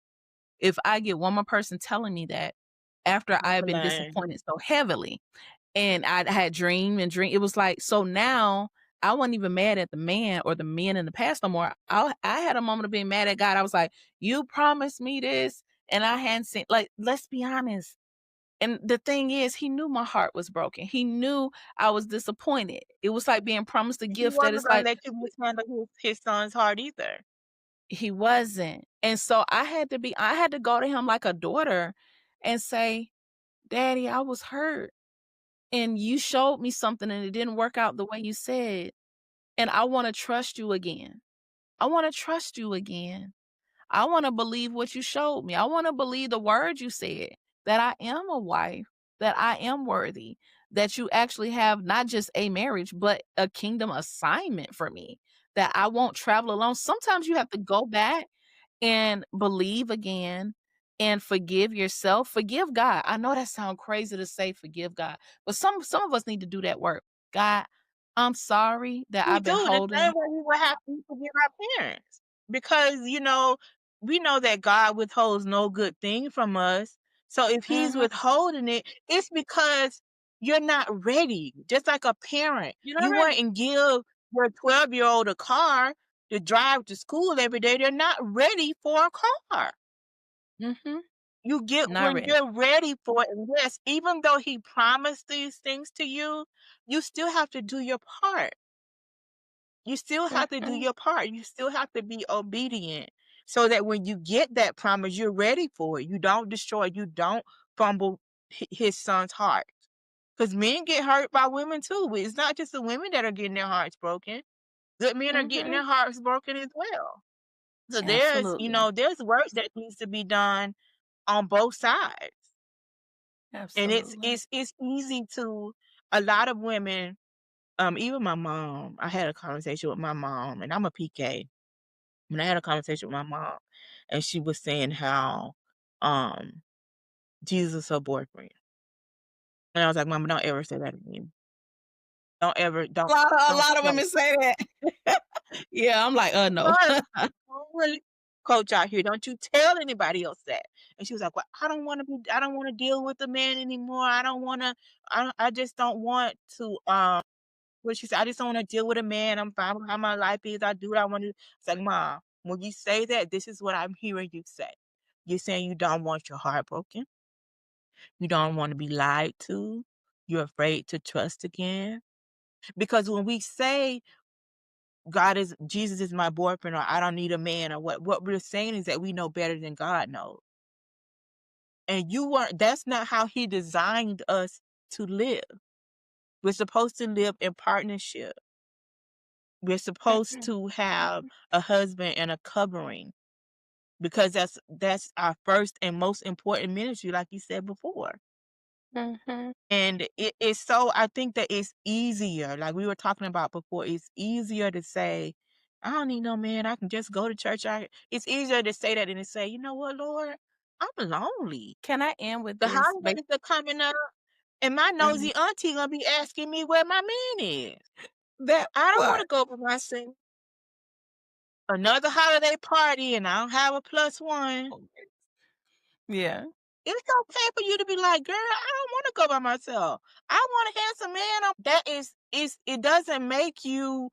if I get one more person telling me that after I That's had a been lie. disappointed so heavily, and I had dream, it was like, so now I wasn't even mad at the man or the men in the past no more. I had a moment of being mad at God. I was like, you promised me this, and I hadn't seen, like, let's be honest. And the thing is, he knew my heart was broken. He knew I was disappointed. It was like being promised a He gift that wasn't is gonna like, let you mishandle his son's heart either. He wasn't. And so I had to go to him like a daughter and say, "Daddy, I was hurt, and you showed me something and it didn't work out the way you said, and I wanna trust you again. I wanna trust you again. I wanna believe what you showed me. I wanna believe the words you said, that I am a wife, that I am worthy, that you actually have not just a marriage, but a kingdom assignment for me, that I won't travel alone." Sometimes you have to go back and believe again and forgive yourself. Forgive God. I know that sounds crazy to say forgive God, but some of us need to do that work. God, I'm sorry that We I've been do, the same holding. way we would have to forgive our parents. Because, we know that God withholds no good thing from us. So if he's Mhm. withholding it, it's because you're not ready. Just like a parent. You're not You ready. wouldn't give your 12-year-old a car to drive to school every day. They're not ready for a car. Mhm. You get Not when ready. you're ready for it. And yes, even though he promised these things to you, you still have to do your part. You still have to do Mhm. your part. You still have to be obedient so that when you get that promise, you're ready for it. You don't destroy, you don't fumble his son's heart. Because men get hurt by women too. It's not just the women that are getting their hearts broken. Good men are getting Mhm. their hearts broken as well. So Absolutely. there's work that needs to be done on both sides. And it's Absolutely. it's it's easy to a lot of women, even my mom. I had a conversation with my mom, and I'm a PK. And I had a conversation with my mom, and she was saying how um Jesus her boyfriend. And I was like, Mama, don't ever say that again. Don't ever don't A lot of women say that. Yeah, I'm like, no." don't really coach out here. Don't you tell anybody else that. And she was like, well, I don't want to deal with the man anymore. I just don't want to what she said, I just don't want to deal with a man. I'm fine with how my life is. I do what I want to. It's like, Mom, when you say that, this is what I'm hearing you say. You're saying you don't want your heart broken. You don't want to be lied to. You're afraid to trust again. Because when we say Jesus is my boyfriend, or I don't need a man, or what we're saying is that we know better than God knows. And that's not how he designed us to live. We're supposed to live in partnership. We're supposed Mhm. to have a husband and a covering because that's our first and most important ministry, like you said before. Mhm. And it's so I think that it's easier, like we were talking about before, it's easier to say, I don't need no man, I can just go to church. It's easier to say that than to say, you know what, Lord, I'm lonely. Can I end with The this? holidays are coming up, and my Mhm. nosy auntie gonna be asking me where my man is. That I don't want part. to go by myself. Another holiday party, and I don't have a plus one. Yeah. It's okay for you to be like, girl, I don't want to go by myself. I want a handsome man. That is it doesn't make you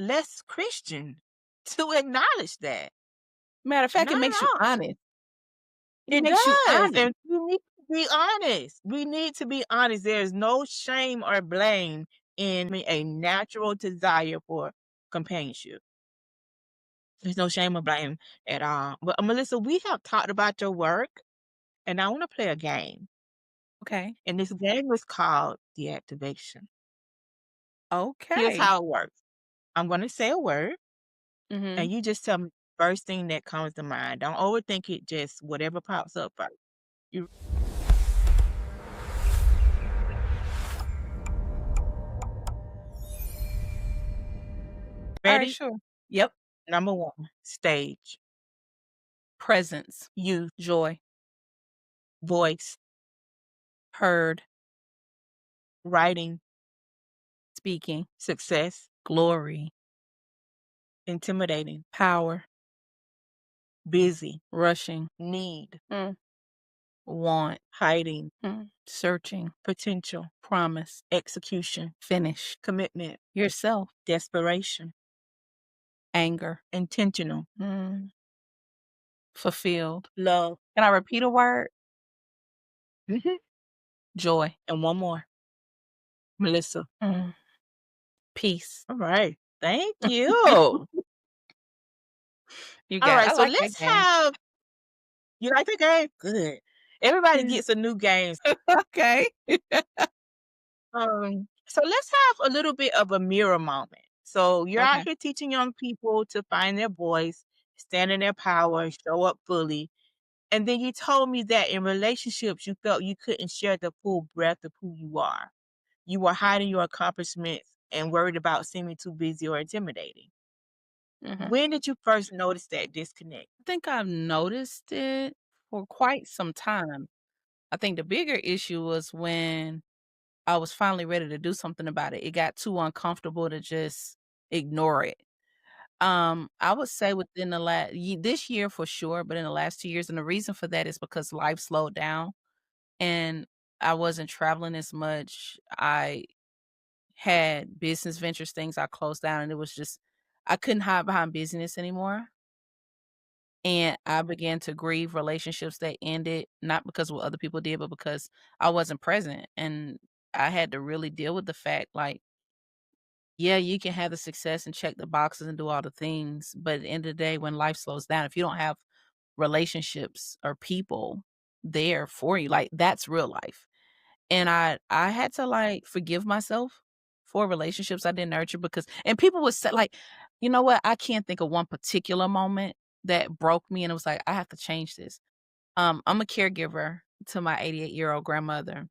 less Christian to acknowledge that. Matter of fact, Not it at makes you all. honest. It It makes you does. honest. And we need to be honest. We need to be honest. There's no shame or blame in a natural desire for companionship. There's no shame or blame at all. But Melissa, we have talked about your work, and I want to play a game. Okay. And this game is called the activation. Here's Okay. how it works. I'm going to say a word, Mhm. and you just tell me the first thing that comes to mind. Don't overthink it, just whatever pops up first. You Alright, ready? sure. Yep. Number one, stage, Presence, youth, joy, voice, heard, writing, speaking, success, glory, intimidating, power, busy, rushing, need, mm, want, hiding, searching, potential, promise, execution, finish, commitment, yourself, desperation, anger, intentional, mm, fulfilled. love. Can I repeat a word? Mhm. Joy, And one more, Melissa. mm, peace. All right. Thank you. You All got right, I so like that let's game. have you like the game? Good. Everybody Yeah. gets a new game. Okay. So let's have a little bit of a mirror moment. So you're out Okay. here teaching young people to find their voice, stand in their power, show up fully. And then you told me that in relationships, you felt you couldn't share the full breadth of who you are. You were hiding your accomplishments and worried about seeming too busy or intimidating. Mhm. When did you first notice that disconnect? I think I've noticed it for quite some time. I think the bigger issue was when I was finally ready to do something about it. It got too uncomfortable to just ignore it. I would say within the last this year for sure, but in the last 2 years, and the reason for that is because life slowed down and I wasn't traveling as much. I had business ventures, things I closed down, and it was just I couldn't hide behind business anymore. And I began to grieve relationships that ended, not because of what other people did, but because I wasn't present. And I had to really deal with the fact, like, yeah, you can have the success and check the boxes and do all the things. But at the end of the day, when life slows down, if you don't have relationships or people there for you, like that's real life. And I had to like forgive myself for relationships I didn't nurture because and people would say like, you know what? I can't think of one particular moment that broke me and it was like, I have to change this. I'm a caregiver to my 88-year-old grandmother,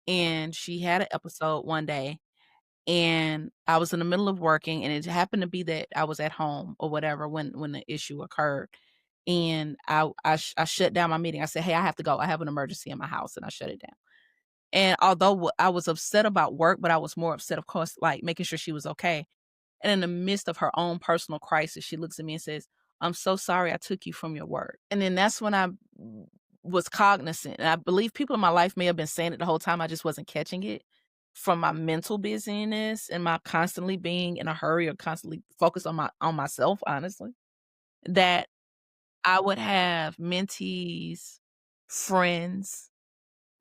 and she had an episode one day, and I was in the middle of working, and it happened to be that I was at home or whatever when the issue occurred, and I shut down my meeting. I said, "Hey, I have to go. I have an emergency in my house," and I shut it down. And although I was upset about work, but I was more upset, of course, like making sure she was okay. And in the midst of her own personal crisis, she looks at me and says, "I'm so sorry I took you from your work." And then that's when I was cognizant. And I believe people in my life may have been saying it the whole time. I just wasn't catching it from my mental busyness and my constantly being in a hurry or constantly focused on myself, honestly. That I would have mentees, friends,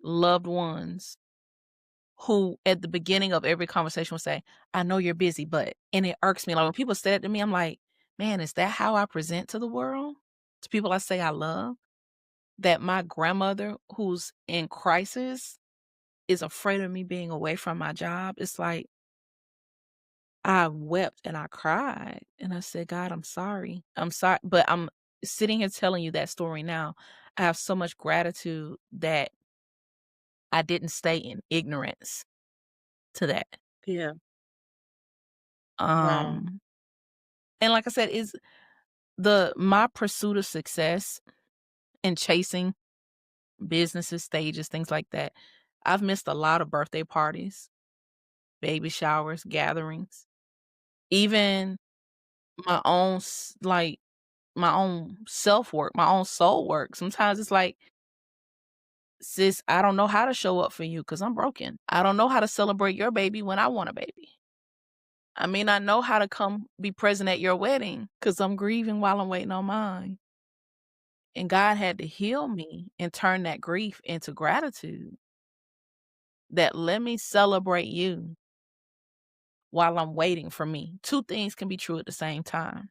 loved ones who at the beginning of every conversation would say, "I know you're busy, but" and it irks me, like, when people say that to me, I'm like, "Man, is that how I present to the world? To people I say I love? That my grandmother who's in crisis is afraid of me being away from my job?" It's like, I wept and I cried, and I said, "God, I'm sorry. I'm sorry," but I'm sitting here telling you that story now. I have so much gratitude that I didn't stay in ignorance to that. Yeah. Wow. Um And like I said, is the my pursuit of success and chasing businesses, stages, things like that. I've missed a lot of birthday parties, baby showers, gatherings, even my own like my own self work, my own soul work. Sometimes it's like, sis, I don't know how to show up for you because I'm broken. I don't know how to celebrate your baby when I want a baby. I mean, I know how to come be present at your wedding because I'm grieving while I'm waiting on mine. And God had to heal me and turn that grief into gratitude that let me celebrate you while I'm waiting for me. 2 things can be true at the same time.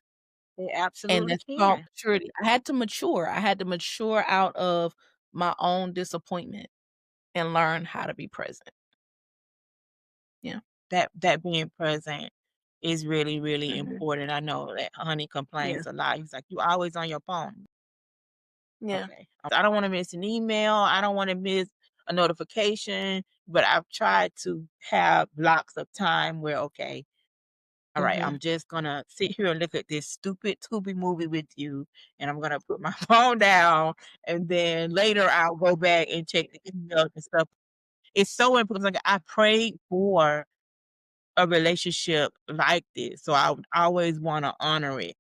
They And absolutely that's called can. maturity. I had to mature. I had to mature out of my own disappointment and learn how to be present. Yeah. That being present is really, really Mhm. important. I know that Honey Yeah. complains a lot. He's like, "You always on your phone." Yeah. Okay. I don't wanna miss an email, I don't wanna miss a notification, but I've tried to have blocks of time where, okay, alright, Mhm. I'm just gonna sit here and look at this stupid Tubi movie with you, and I'm gonna put my phone down, and then later I'll go back and check the emails and stuff. It's so important, like, I prayed for a relationship like this, so I would always wanna honor it,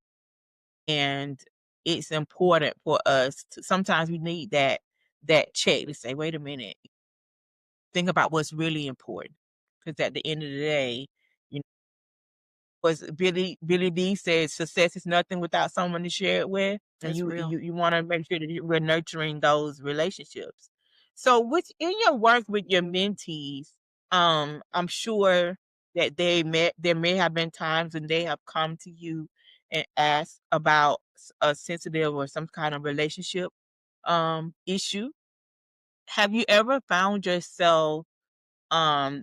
and it's important for us to sometimes we need that check to say, "Wait a minute, think about what's really important," because at the end of the day, you know, was Billy D said, "Success is nothing without someone to share it with," and That's real. you wanna make sure that we're nurturing those relationships. So with in your work with your mentees, I'm sure that there may have been times when they have come to you and ask about a sensitive or some kind of relationship issue. Have you ever found yourself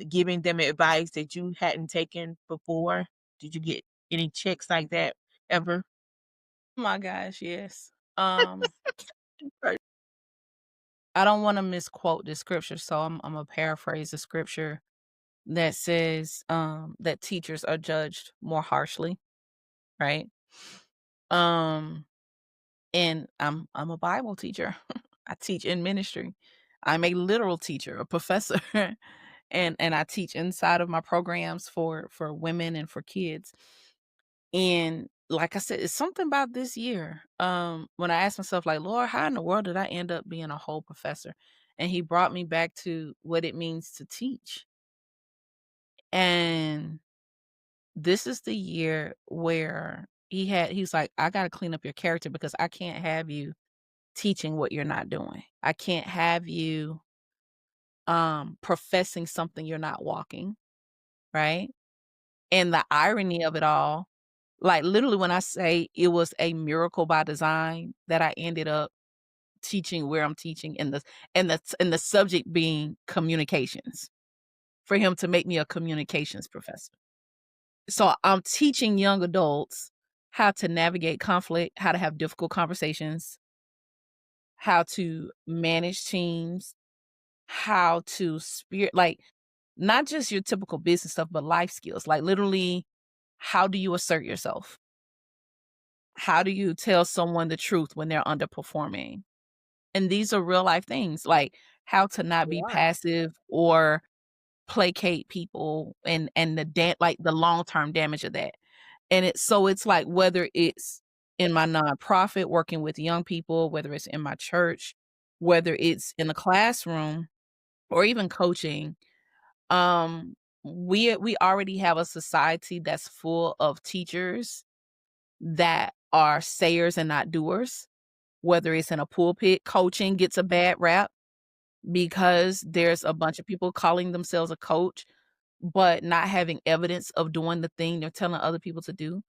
giving them advice that you hadn't taken before? Did you get any checks like that ever? Oh my gosh, yes. Right. I don't wanna misquote the scripture, so Imma paraphrase the scripture that says, that teachers are judged more harshly, right? Um, and I'm a Bible teacher. I teach in ministry. I'm a literal teacher, a professor, and I teach inside of my programs for women and for kids. And like I said, it's something about this year. When I asked myself, like, Lord, how in the world did I end up being a whole professor? And he brought me back to what it means to teach. And this is the year where he's like, I gotta clean up your character because I can't have you teaching what you're not doing. I can't have you professing something you're not walking, right? And the irony of it all, like, literally, when I say it was a miracle by design that I ended up teaching where I'm teaching and the subject being communications, for him to make me a communications professor. So, I'm teaching young adults how to navigate conflict, how to have difficult conversations, how to manage teams, how to like, not just your typical business stuff, but life skills, like, literally, how do you assert yourself? How do you tell someone the truth when they're underperforming? And these are real life things, like how to not be Yeah. passive or placate people and like the long-term damage of that. And it's like whether it's in my nonprofit working with young people, whether it's in my church, whether it's in the classroom or even coaching, we already have a society that's full of teachers that are sayers and not doers. Whether it's in a pulpit, coaching gets a bad rap because there's a bunch of people calling themselves a coach, but not having evidence of doing the thing they're telling other people to do.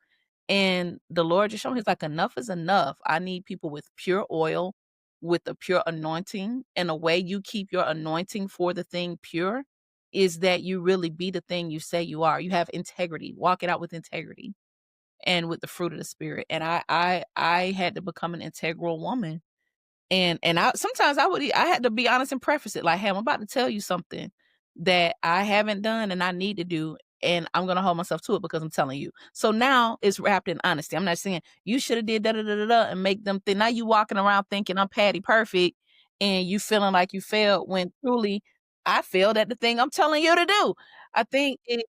And the Lord just showed me, he's like, enough is enough. I need people with pure oil, with a pure anointing. And a way you keep your anointing for the thing pure is that you really be the thing you say you are. You have integrity. Walk it out with integrity and with the fruit of the spirit. And I had to become an integral woman. And I sometimes I had to be honest and preface it like, "Hey, I'm about to tell you something that I haven't done and I need to do, and I'm gonna hold myself to it because I'm telling you." So now it's wrapped in honesty. I'm not saying you should have did da da da da da and make them think now you walking around thinking I'm Patty perfect and you feeling like you failed when truly I failed at the thing I'm telling you to do. I think it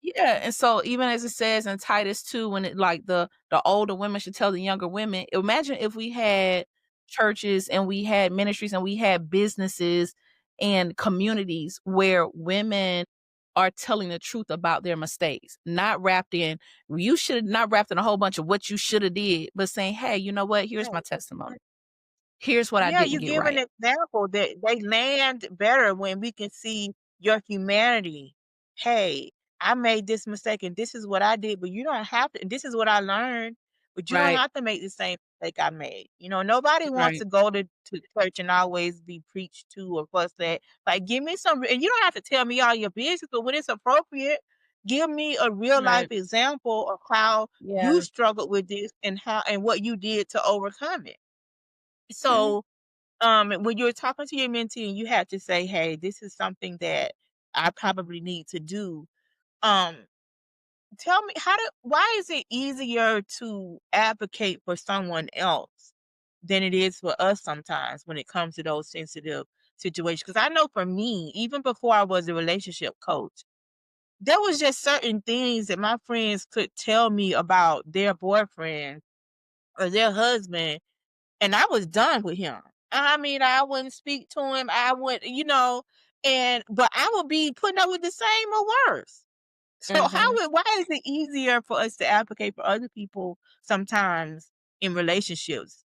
yeah, and so even as it says in Titus 2, when it like the older women should tell the younger women, imagine if we had churches and we had ministries and we had businesses and communities where women are telling the truth about their mistakes, not wrapped in you should not wrapped in a whole bunch of what you should have did, but saying, "Hey, you know what? Here's my testimony. Here's what I Yeah, didn't you get give an right." example that they land better when we can see your humanity. Hey, I made this mistake and this is what I did, but you don't have to. This is what I learned, but you don't Right, have to make the same mistake I made. Nobody wants right, to go to church and always be preached to or fussed at. Like, give me some, and you don't have to tell me all your business, but when it's appropriate, give me a real life right. example of how you Yeah. struggled with this and how and what you did to overcome it. Mhm. So when you're talking to your mentee and you had to say, "Hey, this is something that I probably need to do." Um, tell me why is it easier to advocate for someone else than it is for us sometimes when it comes to those sensitive situations? Because I know for me, even before I was a relationship coach, there was just certain things that my friends could tell me about their boyfriend or their husband and I was done with him. I mean, I wouldn't speak to him. I would, but I would be putting up with the same or worse. So Mhm. why is it easier for us to advocate for other people sometimes in relationships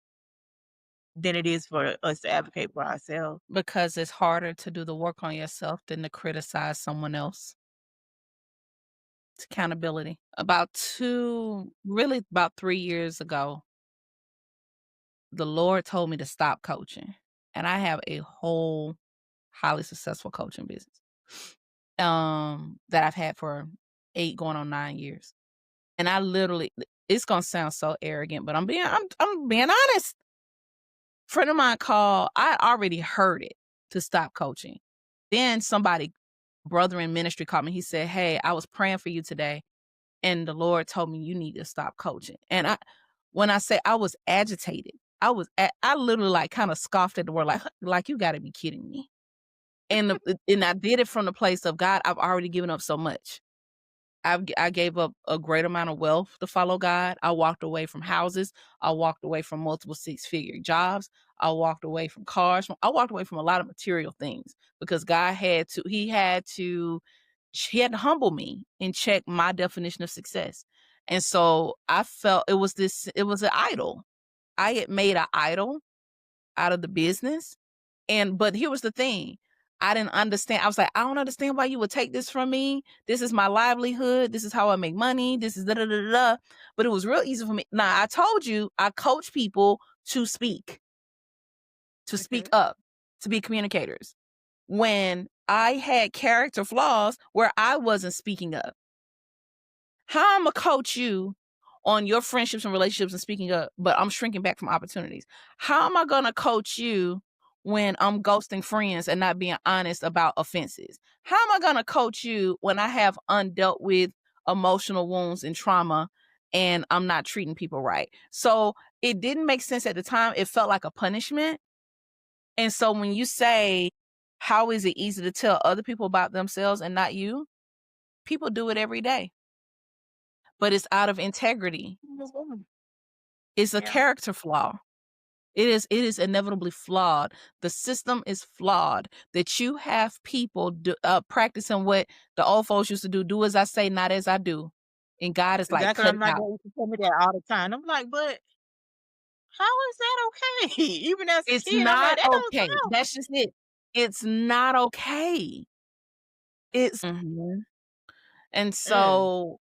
than it is for us to advocate for ourselves? Because it's harder to do the work on yourself than to criticize someone else. It's accountability. About 3 years ago, the Lord told me to stop coaching, and I have a whole highly successful coaching business, that I've had for 8 going on 9 years. And I literally it's gonna sound so arrogant, but I'm being honest. Friend of mine called, I already heard it to stop coaching. Then somebody, brother in ministry called me. He said, "Hey, I was praying for you today, and the Lord told me you need to stop coaching." And when I say I was agitated, I literally like kind of scoffed at the word, like you gotta be kidding me. And I did it from the place of God, I've already given up so much. I gave up a great amount of wealth to follow God. I walked away from houses. I walked away from multiple six-figure jobs. I walked away from cars. I walked away from a lot of material things because God he had to humble me and check my definition of success. And so I felt it was an idol. I had made an idol out of the business. But here was the thing. I didn't understand. I was like, I don't understand why you would take this from me. This is my livelihood. This is how I make money. This is da da da da. Da. But it was real easy for me. Now, I told you I coach people to speak Mhm. up, to be communicators. When I had character flaws where I wasn't speaking up, how I'm gonna coach you on your friendships and relationships and speaking up, but I'm shrinking back from opportunities? How am I gonna coach you when I'm ghosting friends and not being honest about offenses? How am I gonna coach you when I have undealt with emotional wounds and trauma and I'm not treating people right? So it didn't make sense at the time. It felt like a punishment. And so when you say, how is it easy to tell other people about themselves and not you? People do it every day, but it's out of integrity. Mhm. It's a Yeah, character flaw. It is inevitably flawed. The system is flawed that you have people practicing what the old folks used to do as I say, not as I do. And God is like, exactly. cut I'm it like, out. they used to tell me that all the time. I'm like, but how is that okay? Even as a It's kid, I'm like, not that don't okay. sound That's just it. It's not okay. It's and mm. so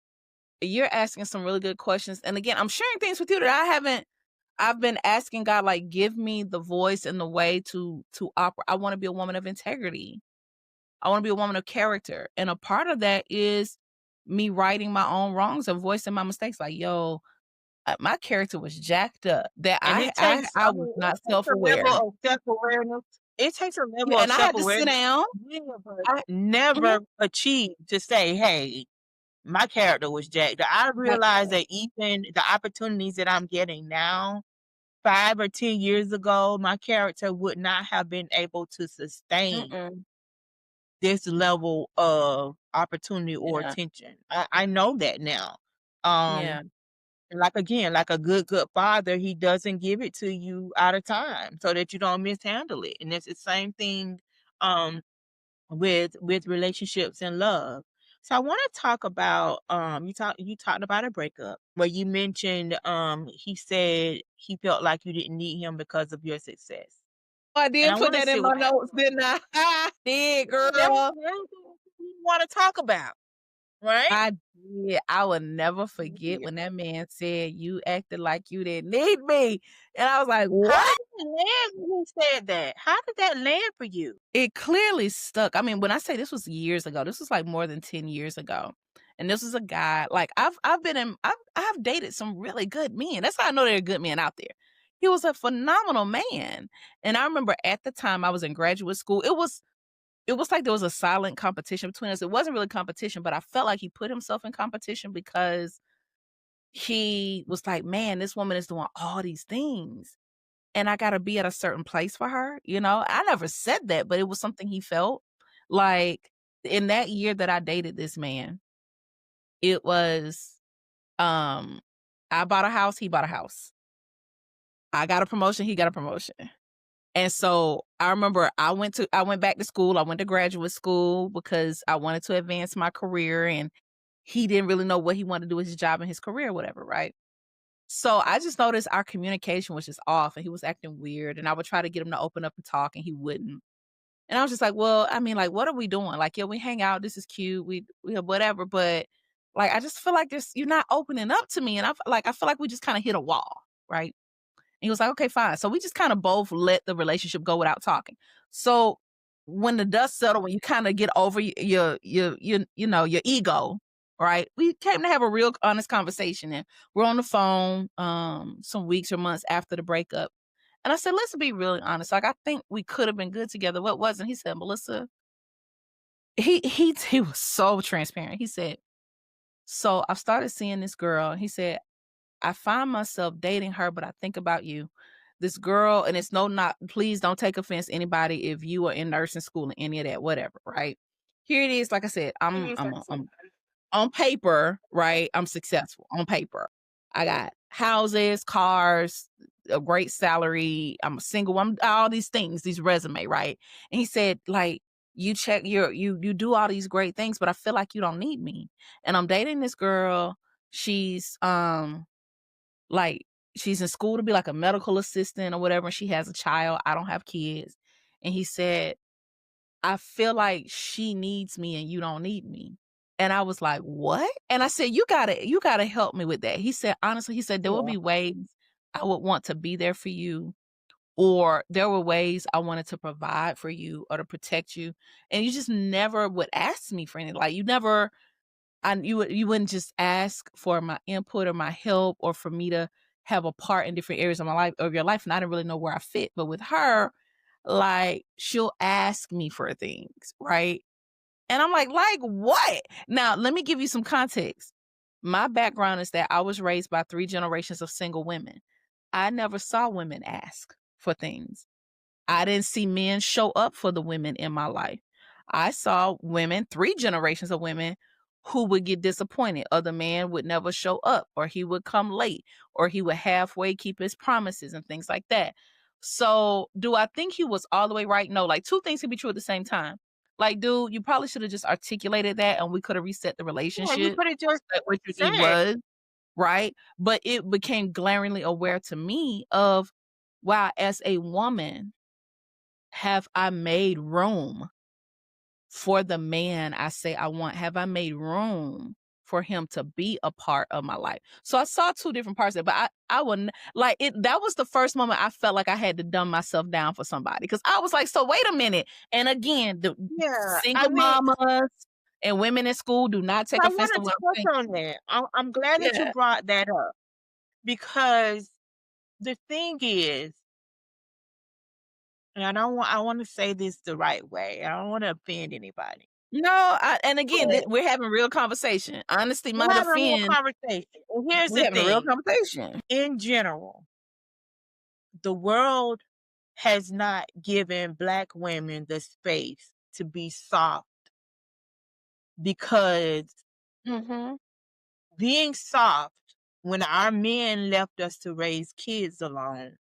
you're asking some really good questions. And again, I'm sharing things with you that I've been asking God, like, give me the voice and the way to operate. I want to be a woman of integrity. I want to be a woman of character. And a part of that is me righting my own wrongs and voicing my mistakes. Like, yo, my character was jacked up. That And I was it not takes a level self-aware. of self-awareness. It takes a Yeah, level of and I had to sit self-awareness down. never, I Mhm. never achieve to say, hey, my character was jacked. I Like, realize that even the opportunities that I'm getting now, 5 or 10 years ago, my character would not have been able to sustain mm-mm. this level of opportunity or Yeah. attention. I know that now. Um, Yeah. like again, like a good father, he doesn't give it to you out of time so that you don't mishandle it. And it's the same thing um with relationships and love. So I want to talk about you talked about a breakup where you mentioned he said he felt like you didn't need him because of your success. Oh, I And did I put want to that in sit my with that notes, for a didn't I? I did, minute. That was girl. everything you want to talk about, right? I did. I will never forget Yeah. when that man said, "You acted like you didn't need me." And I was like, How "What?" did that land when he said that? How did that land for you? It clearly stuck. I mean, when I say this was years ago, this was like more than 10 years ago. And this was a guy, like I've dated some really good men. That's how I know there are good men out there. He was a phenomenal man. And I remember at the time I was in graduate school, it was like there was a silent competition between us. It wasn't really competition, but I felt like he put himself in competition because he was like, "Man, this woman is doing all these things, and I gotta be at a certain place for her," you know? I never said that, but it was something he felt. Like, in that year that I dated this man, it was, um, I bought a house, he bought a house. I got a promotion, he got a promotion. And so, I remember I went back to school, I went to graduate school because I wanted to advance my career, and he didn't really know what he wanted to do with his job and his career, whatever, right? So I just noticed our communication was just off and he was acting weird and I would try to get him to open up and talk and he wouldn't. And I was just like, well, I mean, like, what are we doing? Like, yeah, we hang out. This is cute. We whatever. But Like, I just feel like you're not opening up to me, and I feel like we just kinda hit a wall, right? And he was like, "Okay, fine." So we just kinda both let the relationship go without talking. So when the dust settled, when you kinda get over your ego, right? We came to have a real honest conversation, and we're on the phone, some weeks or months after the breakup. And I said, "Let's be really honest. Like, I think we could have been good together. What wasn't?" He said, "Melissa," he was so transparent. He said, "So I've started seeing this girl." He said, "I find myself dating her, but I think about you. This girl," and it's no not please don't take offense, anybody, if you are in nursing school and any of that, whatever, right? Here it is, like I said, I'm on paper, right? I'm successful on paper. I got houses, cars, a great salary. I'm a single. I'm all these things, these resume, right? And he said, like, you check you do all these great things, but I feel like you don't need me. And I'm dating this girl. She's like she's in school to be like a medical assistant or whatever. And she has a child. I don't have kids. And he said, I feel like she needs me and you don't need me. And I was like, "What?" And I said, "You gotta help me with that." He said, honestly, he said, "There will Yeah. be ways I would want to be there for you, or there were ways I wanted to provide for you or to protect you, and you just never would ask me for anything. Like, you never you wouldn't just ask for my input or my help or for me to have a part in different areas of my life of your life, and I didn't really know where I fit. But with her, like, she'll ask me for things, right?" And I'm like what? Now, let me give you some context. My background is that I was raised by 3 generations of single women. I never saw women ask for things. I didn't see men show up for the women in my life. I saw women, 3 generations of women who would get disappointed, or the man would never show up, or he would come late, or he would halfway keep his promises and things like that. So, do I think he was all the way right? No, like, 2 things can be true at the same time. Like, dude, you probably should have just articulated that and we could have reset the Yeah, you relationship could have just at what your need said, was, right? But it became glaringly aware to me of, wow, as a woman, have I made room for the man I say I want? Have I made room for him to be a part of my life? So I saw 2 different parts of it, but I wouldn't like it. That was the first moment I felt like I had to dumb myself down for somebody, because I was like, so wait a minute. And again, the yeah. I single mean, mamas and women in school, do not take I offense want to to what I'm saying. touch on that. I'm glad that you Yeah. brought that up because the thing is, and I want to say this the right way. I don't want to offend anybody. No, and again, But we're having real conversation. Honesty we're might having a real offend. conversation. And here's We're the having a real thing. conversation. In general, the world has not given Black women the space to be soft because Mhm. being soft when our men left us to raise kids alone,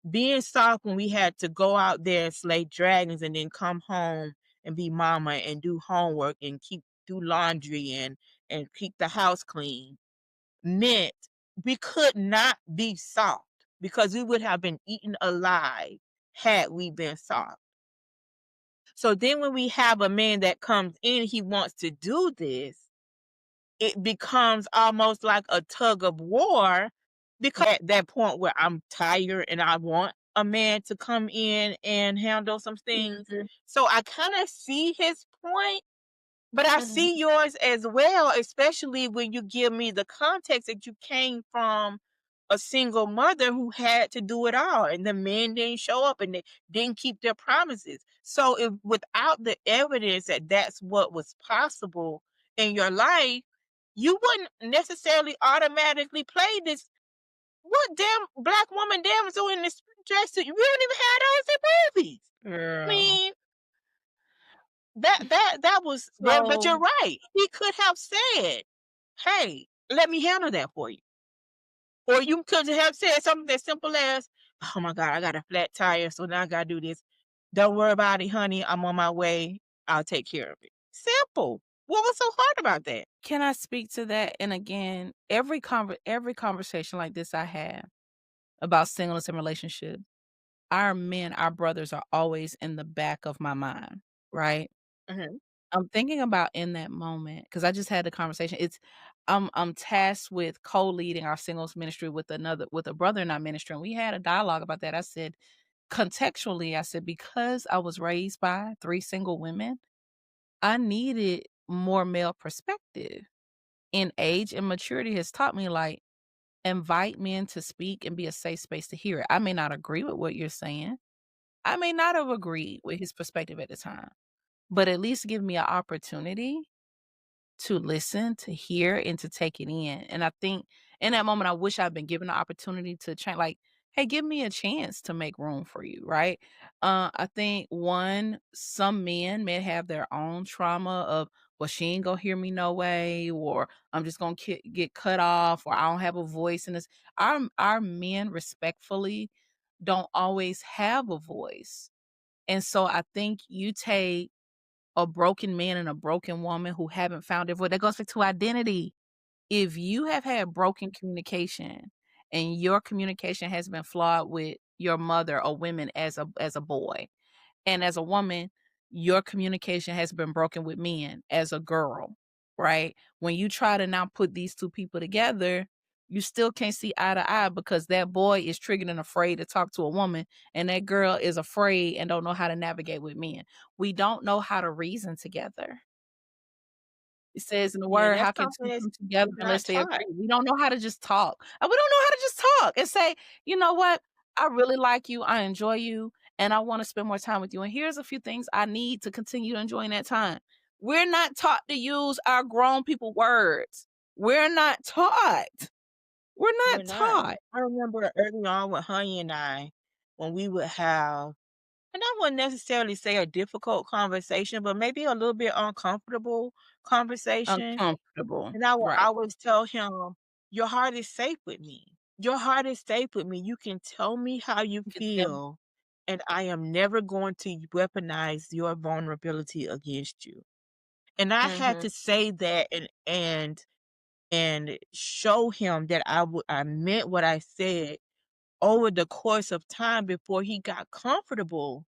being soft when we had to go out there and slay dragons and then come home and be mama and do homework and do laundry and keep the house clean meant we could not be soft because we would have been eaten alive had we been soft. So then when we have a man that comes in, he wants to do this, it becomes almost like a tug of war because at that point where I'm tired and I want a man to come in and handle some things. Mhm. So I kind of see his point, but I Mhm. see yours as well, especially when you give me the context that you came from a single mother who had to do it all, and the men didn't show up and they didn't keep their promises. So, if without the evidence that that's what was possible in your life, you wouldn't necessarily automatically play this. What damn Black woman damsel in this dress suit? We don't even have those in movies. I Girl. mean, that was, but So, you're right. He could have said, "Hey, let me handle that for you," or you could have said something as simple as, "Oh my God, I got a flat tire, so now I gotta do this. Don't worry about it, honey. I'm on my way. I'll take care of it." Simple. What was so hard about that? can I speak to that? And again, every conversation like this I have about singleness and relationships, our men, our brothers are always in the back of my mind, right? Mhm. I'm thinking about in that moment because I just had the conversation. I'm tasked with co-leading our singles ministry with a brother in our ministry, and we had a dialogue about that. I said, contextually, I said, because I was raised by 3 single women, I needed more male perspective. And age and maturity has taught me, like, invite men to speak and be a safe space to hear it. I may not agree with what you're saying. I may not have agreed with his perspective at the time, but at least give me an opportunity to listen, to hear, and to take it in, and I think in that moment, I wish I'd been given the opportunity to change. Like, "Hey, give me a chance to make room for you," right? I think, 1, some men may have their own trauma of, "Well, she ain't gonna hear me no way," or, "I'm just gonna get cut off," or, "I don't have a voice in this." Our men, respectfully, don't always have a voice, and so I think you take a broken man and a broken woman who haven't found their voice. That goes back to identity. If you have had broken communication and your communication has been flawed with your mother or women as a boy, and as a woman, your communication has been broken with men as a girl, right? When you try to now put these 2 people together, you still can't see eye to eye because that boy is triggered and afraid to talk to a woman, and that girl is afraid and don't know how to navigate with men. We don't know how to reason together. It says in the Yeah, word, that's "How can something 2 that's come together not unless they taught. agree?" We don't know how to just talk, and we don't know how to just talk and say, "You know what? I really like you, I enjoy you, and I wanna spend more time with you, and here's a few things I need to continue enjoying that time." We're not taught to use our grown people words. We're not taught. We're We're not not. taught. I remember early on with Honey and I, when we would have, and I wouldn't necessarily say a difficult conversation, but maybe a little bit uncomfortable conversation. Uncomfortable. And I will Right. always tell him, "Your heart is safe with me. Your heart is safe with me. You can tell me how you You could tell. feel, and I am never going to weaponize your vulnerability against you." And I had Mhm, to say that and show him that I meant what I said over the course of time before he got comfortable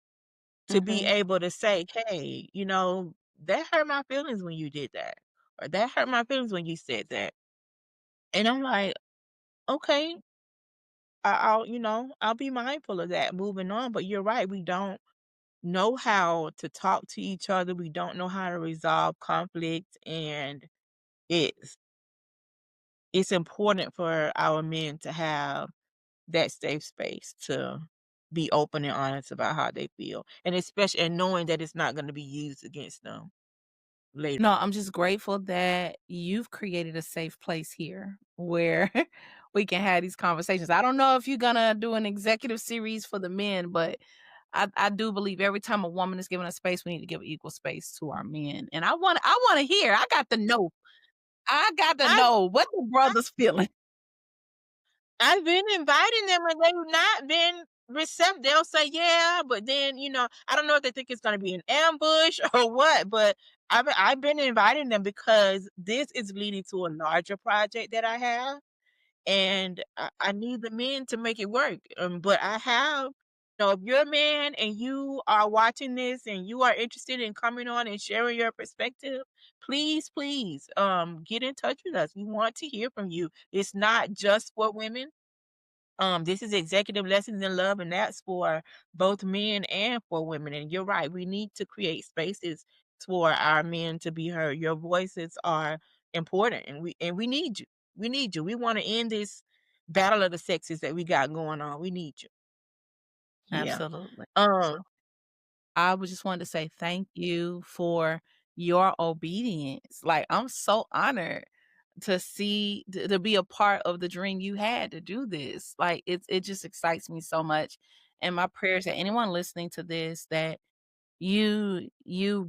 to be mhm. able to say, "Hey, that hurt my feelings when you did that," or "That hurt my feelings when you said that." And I'm like, "Okay, I'll be mindful of that moving on." But you're right, we don't know how to talk to each other. We don't know how to resolve conflict, and it's it's important for our men to have that safe space to be open and honest about how they feel, and especially and knowing that it's not gonna be used against them later. No, I'm just grateful that you've created a safe place here where we can have these conversations. I don't know if you're gonna do an executive series for the men, but I do believe every time a woman is given a space, we need to give equal space to our men. And I wanna hear. I got to know. I got to I've know what the brothers feeling. I've been inviting them and they've not been receptive. They'll say, "Yeah," but then, I don't know if they think it's gonna be an ambush or what, but I've been inviting them because this is leading to a larger project that I have. And I need the men to make it work. But I have, if you're a man and you are watching this and you are interested in coming on and sharing your perspective, please, please, get in touch with us. We want to hear from you. It's not just for women. This is executive lessons in love, and that's for both men and for women. And you're right, we need to create spaces for our men to be heard. Your voices are important, and we need you. We need you. We want to end this battle of the sexes that we got going on. We need you. Yeah. Absolutely. Um, I would just wanted to say thank you for your obedience. Like, I'm so honored to be a part of the dream you had to do this. Like, it just excites me so much. And my prayers that anyone listening to this, that you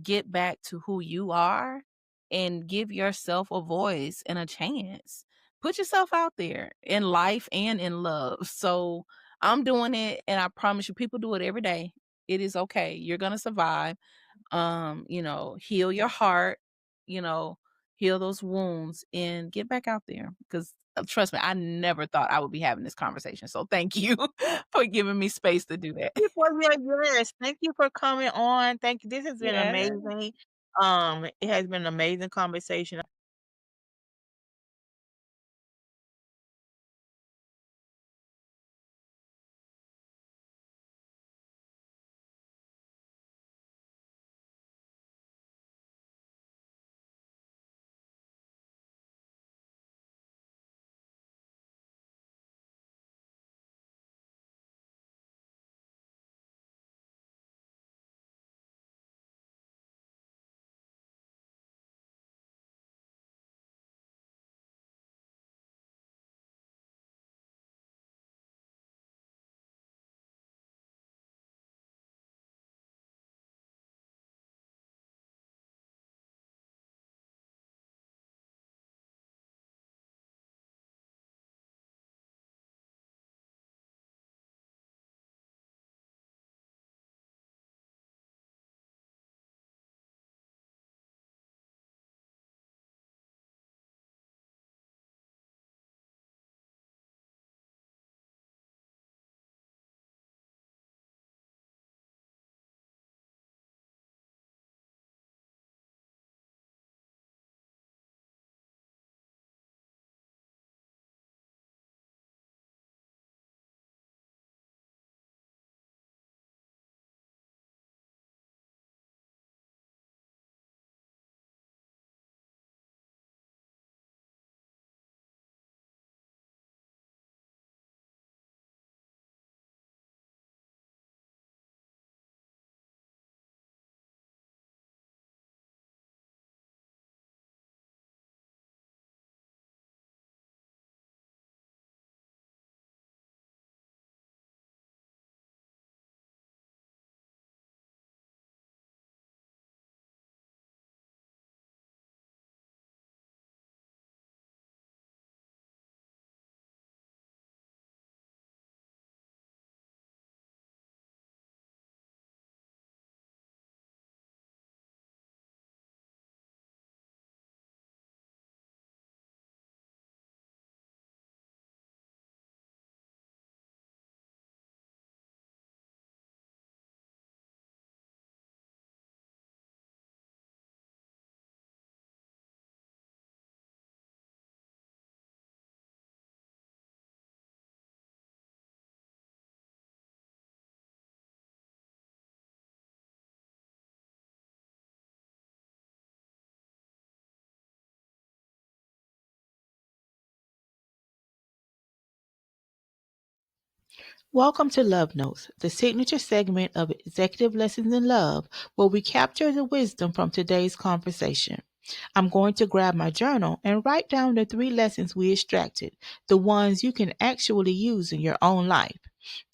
get back to who you are and give yourself a voice and a chance. Put yourself out there in life and in love. So I'm doing it, and I promise you people do it every day. It is okay. You're gonna survive. Heal your heart, you know, heal those wounds and get back out there. Because trust me, I never thought I would be having this conversation. So thank you for giving me space to do that. Thank you for your yes. Thank you for coming on. Thank you. This has been Yeah. amazing. It has been an amazing conversation. Welcome to Love Notes, the signature segment of Executive Lessons in Love, where we capture the wisdom from today's conversation. I'm going to grab my journal and write down the 3 lessons we extracted, the ones you can actually use in your own life.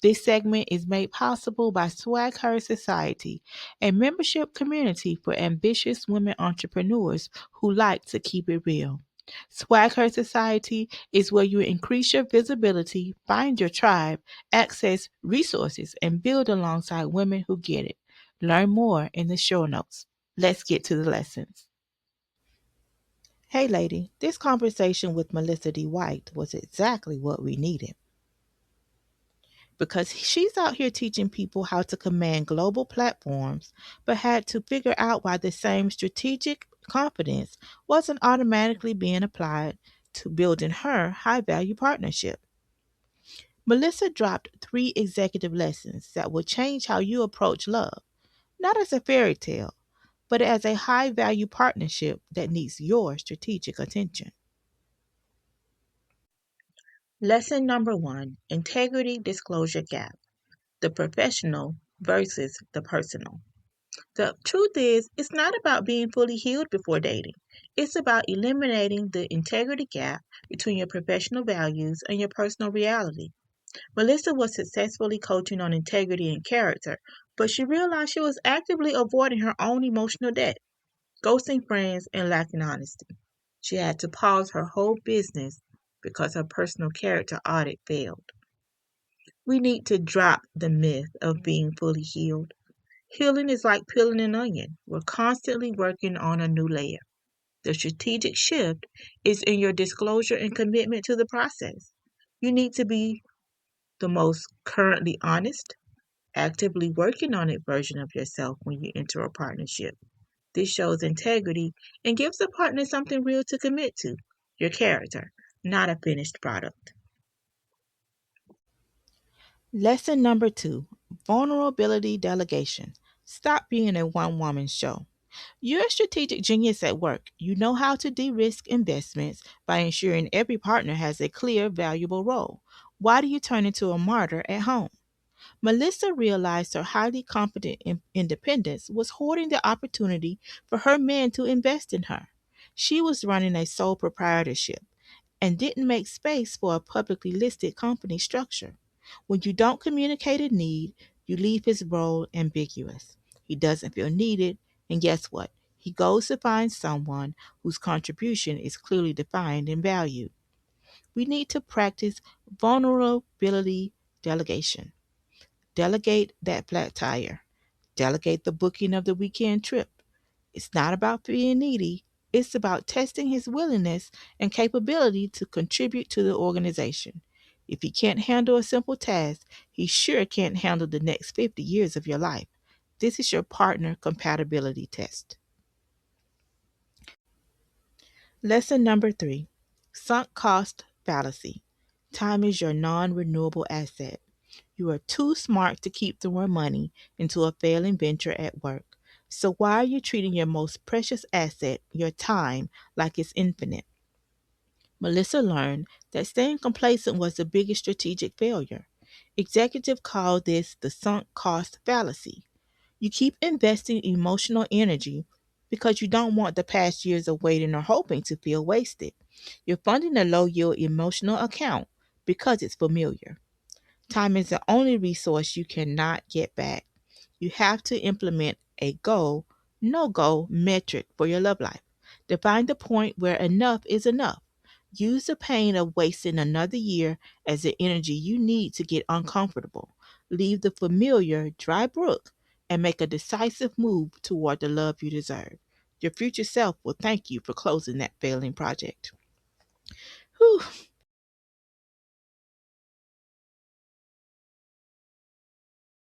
This segment is made possible by Swag Her Society, a membership community for ambitious women entrepreneurs who like to keep it real. Swag Her Society is where you increase your visibility, find your tribe, access resources, and build alongside women who get it. Learn more in the show notes. Let's get to the lessons. Hey, lady, this conversation with Melissa D. White was exactly what we needed because she's out here teaching people how to command global platforms, but had to figure out why the same strategic confidence wasn't automatically being applied to building her high value partnership. Melissa dropped 3 executive lessons that will change how you approach love, not as a fairy tale, but as a high value partnership that needs your strategic attention. Lesson number 1: Integrity Disclosure Gap, the professional versus the personal. The truth is, it's not about being fully healed before dating. It's about eliminating the integrity gap between your professional values and your personal reality. Melissa was successfully coaching on integrity and character, but she realized she was actively avoiding her own emotional debt, ghosting friends, and lacking honesty. She had to pause her whole business because her personal character audit failed. We need to drop the myth of being fully healed. Healing is like peeling an onion. We're constantly working on a new layer. The strategic shift is in your disclosure and commitment to the process. You need to be the most currently honest, actively working on it version of yourself when you enter a partnership. This shows integrity and gives the partner something real to commit to, your character, not a finished product. Lesson number 2: vulnerability delegation. Stop being a one woman show. You're a strategic genius at work. You know how to de risk investments by ensuring every partner has a clear, valuable role. Why do you turn into a martyr at home? Melissa realized her highly competent independence was hoarding the opportunity for her man to invest in her. She was running a sole proprietorship and didn't make space for a publicly listed company structure. When you don't communicate a need, you leave his role ambiguous. He doesn't feel needed, and guess what? He goes to find someone whose contribution is clearly defined and valued. We need to practice vulnerability delegation. Delegate that flat tire. Delegate the booking of the weekend trip. It's not about being needy, it's about testing his willingness and capability to contribute to the organization. If he can't handle a simple task, he sure can't handle the next 50 years of your life. This is your partner compatibility test. Lesson number 3: sunk cost fallacy. Time is your non renewable asset. You are too smart to keep throwing money into a failing venture at work. So why are you treating your most precious asset, your time, like it's infinite? Melissa learned that staying complacent was the biggest strategic failure. Executives call this the sunk cost fallacy. You keep investing emotional energy because you don't want the past years of waiting or hoping to feel wasted. You're funding a low yield emotional account because it's familiar. Time is the only resource you cannot get back. You have to implement a go, no go metric for your love life. Define the point where enough is enough. Use the pain of wasting another year as the energy you need to get uncomfortable. Leave the familiar dry brook and make a decisive move toward the love you deserve. Your future self will thank you for closing that failing project. Whew.